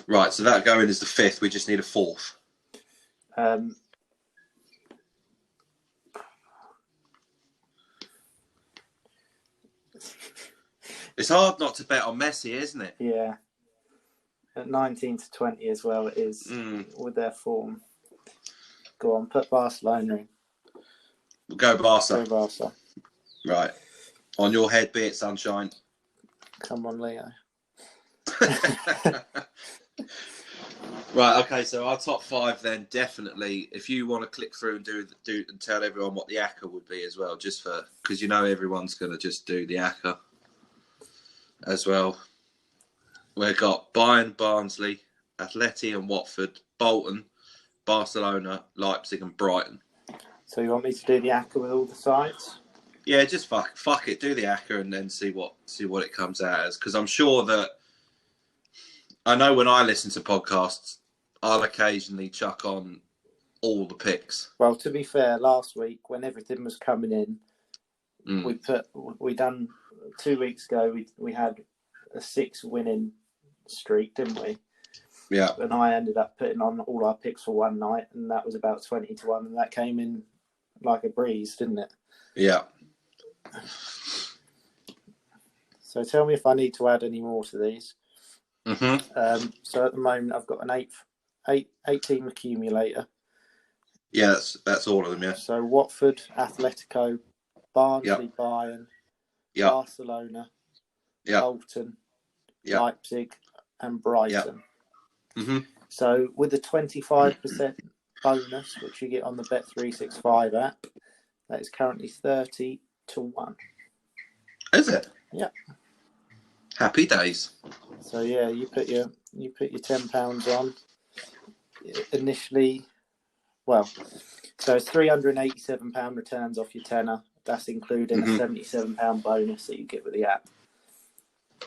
Right, so that going is the fifth. We just need a fourth. It's hard not to bet on Messi, isn't it?
Yeah. At 19 to 20 as well, it is with their form. Go on, put Barcelona in.
We'll go Barca.
Go Barca.
Right. On your head be it, sunshine.
Come on, Leo.
Right, okay, so our top five then, definitely, if you want to click through and do and tell everyone what the ACCA would be as well, just for, because you know everyone's going to just do the ACCA as well. We've got Bayern, Barnsley, Atleti and Watford, Bolton, Barcelona, Leipzig and Brighton.
So you want me to do the ACCA with all the sides?
Yeah, just fuck it, do the ACCA and then see what it comes out as, because I'm sure that, I know when I listen to podcasts, I'll occasionally chuck on all the picks.
Well, to be fair, last week when everything was coming in, we done 2 weeks ago. We had a 6-winning streak, didn't we?
Yeah.
And I ended up putting on all our picks for one night, and that was about 20 to 1, and that came in like a breeze, didn't it?
Yeah.
So tell me if I need to add any more to these. So at the moment, I've got an 8-team accumulator.
Yeah, that's all of them, yeah.
So Watford, Atletico, Barnsley, Bayern, Barcelona, Bolton, Leipzig and Brighton. So with a 25% bonus, which you get on the Bet365 app, that is currently 30 to 1.
Is it?
Yeah. Happy
days.
So yeah, you put your £10 on initially. Well, so it's £387 returns off your tenner. That's including a £77 bonus that you get with the app.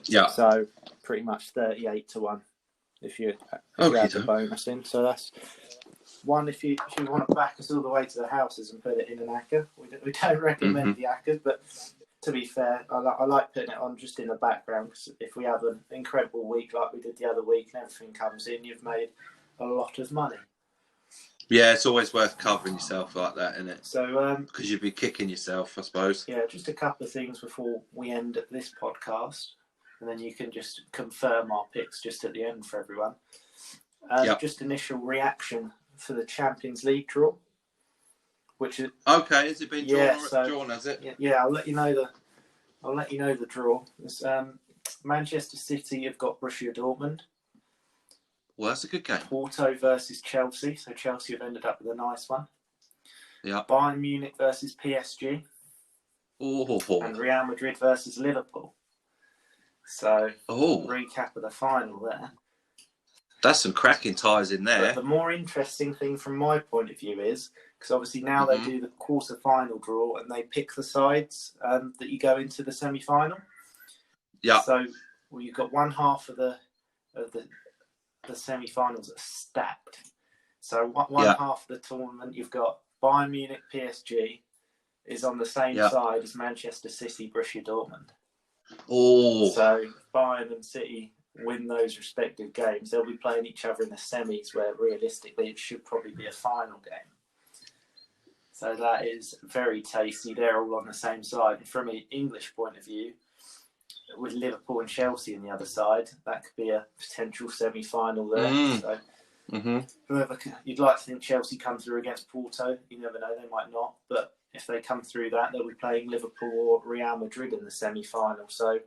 Yeah.
So pretty much 38 to 1 if you add the bonus in. So that's one if you want to back us all the way to the houses and put it in an ACCA. We don't recommend the ACCAs, but to be fair, I like putting it on just in the background, because if we have an incredible week like we did the other week and everything comes in, you've made a lot of money.
Yeah, it's always worth covering yourself like that, isn't it?
So
because you'd be kicking yourself, I suppose.
Yeah, just a couple of things before we end this podcast, and then you can just confirm our picks just at the end for everyone. Just initial reaction for the Champions League draw, which is
okay. Has it been drawn? Has it?
Yeah, I'll let you know the draw. It's, Manchester City have got Borussia Dortmund.
Well, that's a good game.
Porto versus Chelsea. So Chelsea have ended up with a nice one.
Yeah.
Bayern Munich versus PSG.
Oh.
And Real Madrid versus Liverpool. So, recap of the final there.
That's some cracking ties in there.
But the more interesting thing from my point of view is, because obviously now they do the quarter-final draw and they pick the sides that you go into the semi-final.
Yeah.
So, you've got one half of the semi-finals are stacked. So one half of the tournament, you've got Bayern Munich, PSG is on the same side as Manchester City, Borussia Dortmund.
Oh.
So if Bayern and City win those respective games, they'll be playing each other in the semis, where realistically it should probably be a final game. So that is very tasty. They're all on the same side. And from an English point of view, with Liverpool and Chelsea on the other side, that could be a potential semi-final there. So whoever you'd like to think Chelsea come through against Porto, you never know, they might not. But if they come through that, they'll be playing Liverpool or Real Madrid in the semi-final. So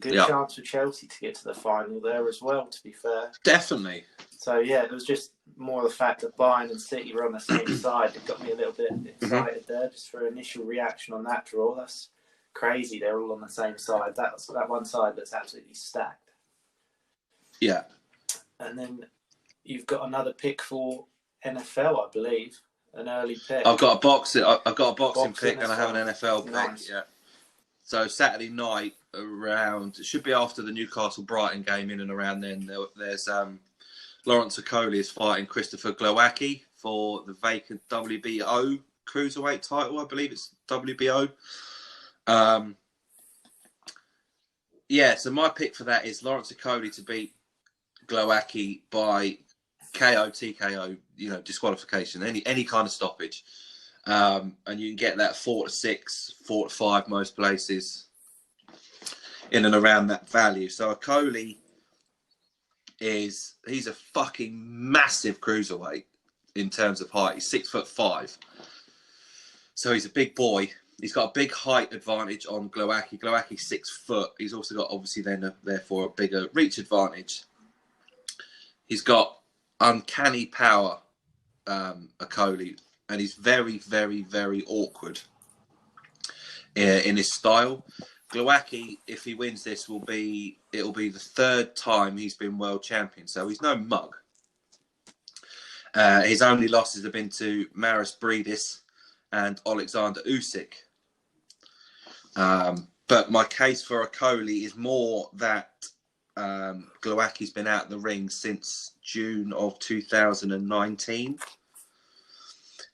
good chance for Chelsea to get to the final there as well, to be fair.
Definitely.
So, yeah, it was just more the fact that Bayern and City were on the same side that got me a little bit excited there, just for initial reaction on that draw. That's crazy. They're all on the same side. That's that one side that's absolutely stacked.
Yeah.
And then you've got another pick for NFL, I believe. An early pick.
I've got a boxing pick, and I have an NFL pick.
Nice.
Yeah. So Saturday night around, it should be after the Newcastle Brighton game, in and around then. There's Lawrence Okoli is fighting Christopher Glowacki for the vacant WBO cruiserweight title. I believe it's WBO. So my pick for that is Lawrence Okoli to beat Glowacki by KO, TKO, disqualification, any kind of stoppage. And you can get that 4-6, 4-5 most places in and around that value. So Okoli he's a fucking massive cruiserweight in terms of height. He's 6'5". So he's a big boy. He's got a big height advantage on Glowacki. Glowacki's 6 foot. He's also got obviously therefore a bigger reach advantage. He's got uncanny power, Okoli, and he's very, very, very awkward in his style. Glowacki, if he wins this, it'll be the third time he's been world champion, so he's no mug. His only losses have been to Maris Bridis and Alexander Usyk. But my case for Okoli is more that Glowacki's been out in the ring since June of 2019.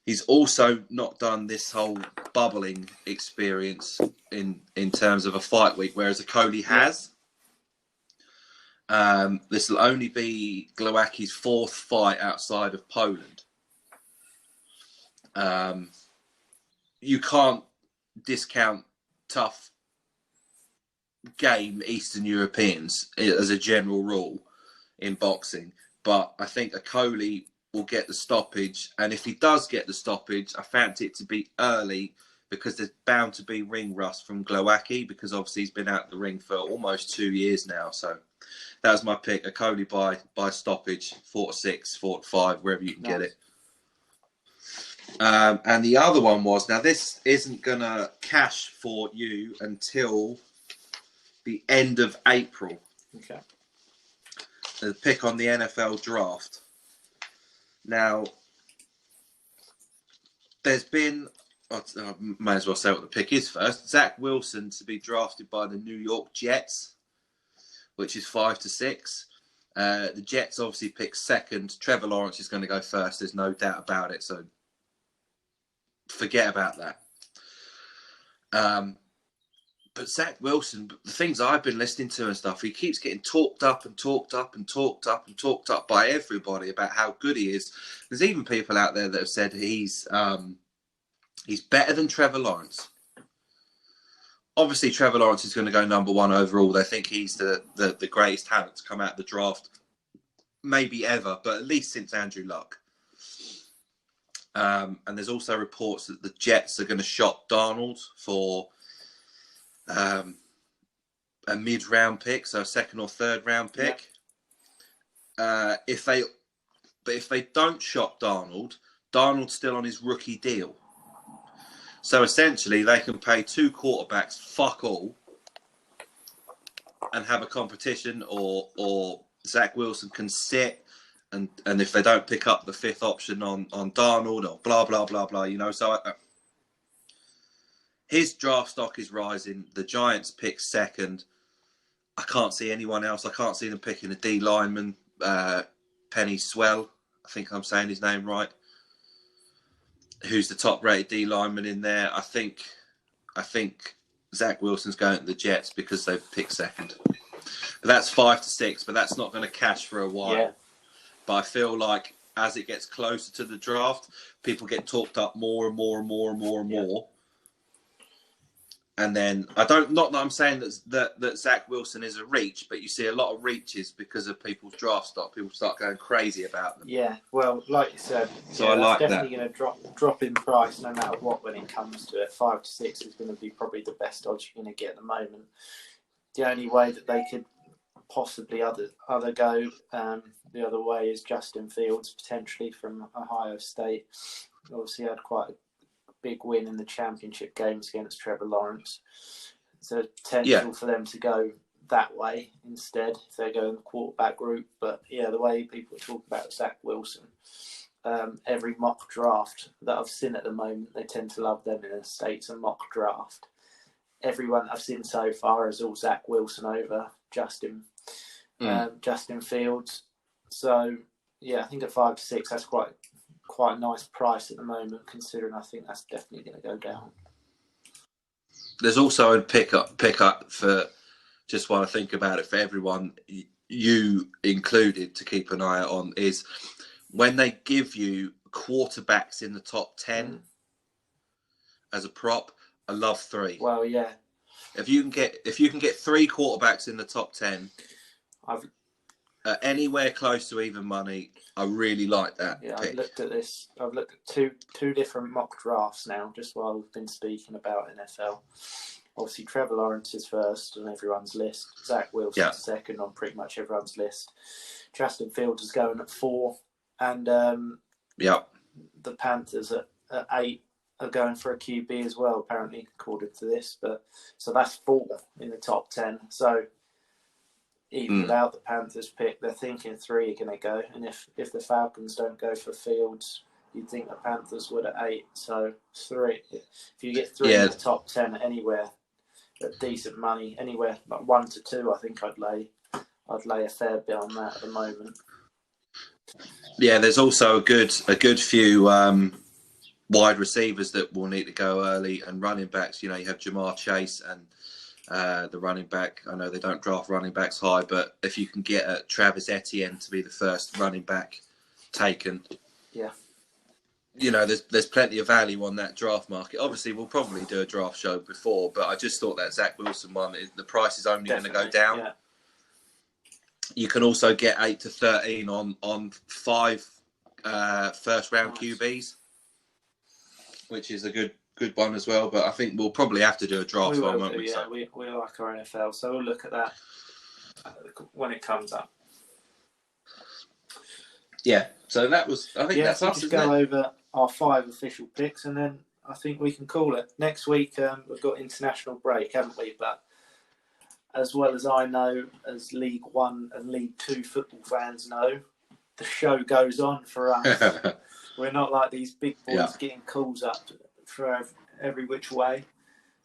He's also not done this whole bubbling experience in terms of a fight week, whereas Okoli has. This will only be Glowacki's 4th fight outside of Poland. You can't discount tough game Eastern Europeans as a general rule in boxing, but I think Okoli will get the stoppage, and if he does get the stoppage, I fancy it to be early, because there's bound to be ring rust from Glowacki, because obviously he's been out the ring for almost 2 years now. So that was my pick, Okoli by stoppage, 4-6, 4-5, wherever you can get it. And the other one was, now this isn't gonna cash for you until the end of April.
Okay.
The pick on the NFL draft. Now, there's been, I may as well say what the pick is first. Zach Wilson to be drafted by the New York Jets, which is 5-6. The Jets obviously pick second. Trevor Lawrence is going to go first. There's no doubt about it. So forget about that. But Zach Wilson, the things I've been listening to and stuff, he keeps getting talked up by everybody about how good he is. There's even people out there that have said he's better than Trevor Lawrence. Obviously, Trevor Lawrence is going to go number 1 overall. They think he's the greatest talent to come out of the draft, maybe ever, but at least since Andrew Luck. And there's also reports that the Jets are going to shop Darnold for a mid-round pick, so a 2nd or 3rd round pick. Yeah. If they don't shop Darnold, Darnold's still on his rookie deal. So essentially, they can pay 2 quarterbacks fuck all and have a competition, or Zach Wilson can sit, and if they don't pick up the 5th option on Darnold, or blah blah blah blah, So his draft stock is rising. The Giants pick 2nd. I can't see anyone else. I can't see them picking a D lineman, Penny Swell. I think I'm saying his name right. Who's the top-rated D lineman in there? I think Zach Wilson's going to the Jets because they've picked 2nd. But that's 5-6. But that's not going to cash for a while. Yeah. But I feel like as it gets closer to the draft, people get talked up more and more and more and more and more. And then not that I'm saying that Zach Wilson is a reach, but you see a lot of reaches because of people's draft stock. People start going crazy about them.
Yeah, well, like you said,
so I like
definitely going to drop in price no matter what when it comes to it. 5-6 is going to be probably the best odds you're going to get at the moment. the only way that they could possibly other go the other way is Justin Fields, potentially from Ohio State. Obviously had quite a big win in the championship games against Trevor Lawrence. So potential for them to go that way instead if they go in the quarterback route. But yeah, the way people talk about Zach Wilson, every mock draft that I've seen at the moment, they tend to love them in the States, a mock draft. Everyone I've seen so far is all Zach Wilson over Justin Fields. So yeah, I think at 5 to 6, that's quite a nice price at the moment, considering I think that's definitely going to go down.
There's also a pickup for, just while I think about it, for everyone, you included, to keep an eye on, is when they give you quarterbacks in the top 10 as a prop. I love 3.
Well, yeah.
If you can get 3 quarterbacks in the top 10, anywhere close to even money, I really like that.
Yeah,
pick.
I've looked at this. I've looked at two different mock drafts now, just while we've been speaking about NFL. Obviously, Trevor Lawrence is first on everyone's list. Zach Wilson second on pretty much everyone's list. Justin Fields is going at 4, and the Panthers at 8 are going for a QB as well, apparently, according to this. But so that's 4 in the top 10. So even without the Panthers pick, they're thinking 3 are going to go. And if the Falcons don't go for Fields, you'd think the Panthers would at 8. So 3. If you get 3 in the top 10 anywhere at decent money, anywhere like 1 to 2, I think I'd lay a fair bit on that at the moment.
Yeah, there's also a good few wide receivers that will need to go early, and running backs. You have Jamar Chase and the running back. I know they don't draft running backs high, but if you can get Travis Etienne to be the first running back taken, there's plenty of value on that draft market. Obviously, we'll probably do a draft show before, but I just thought that Zach Wilson one, the price is only going to go down. Yeah. You can also get 8 to 13 on 5 first round QBs, which is a good one as well. But I think we'll probably have to do a draft one, won't we?
Yeah, we like our NFL, so we'll look at that when it comes up.
Yeah, so that was. I think that's us.
Just go over our 5 official picks, and then I think we can call it. Next week we've got international break, haven't we? But as well as I know, as League 1 and League 2 football fans know, the show goes on for us. We're not like these big boys getting calls up for every which way.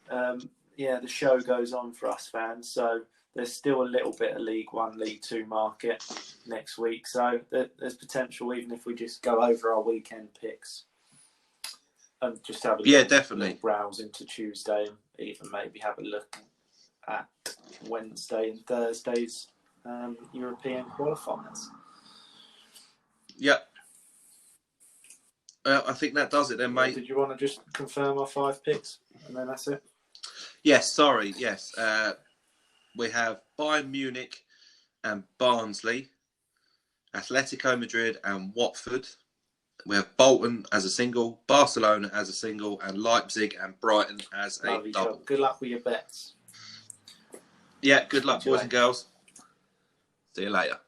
The show goes on for us fans. So there's still a little bit of League 1, League 2 market next week. So there's potential, even if we just go over our weekend picks and just have a
definitely
browse into Tuesday, and even maybe have a look at Wednesday and Thursday's European qualifiers.
Yep. I think that does it then, mate.
Did you want to just confirm our 5 picks and then that's it?
Yes, sorry. Yes. We have Bayern Munich and Barnsley, Atletico Madrid and Watford. We have Bolton as a single, Barcelona as a single, and Leipzig and Brighton as a double.
Good luck with your bets.
Yeah, good luck, boys and girls. See you later.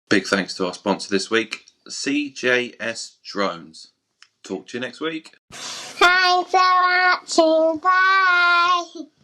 Big thanks to our sponsor this week, CJS Drones. Talk to you next week.
Thanks for watching. Bye.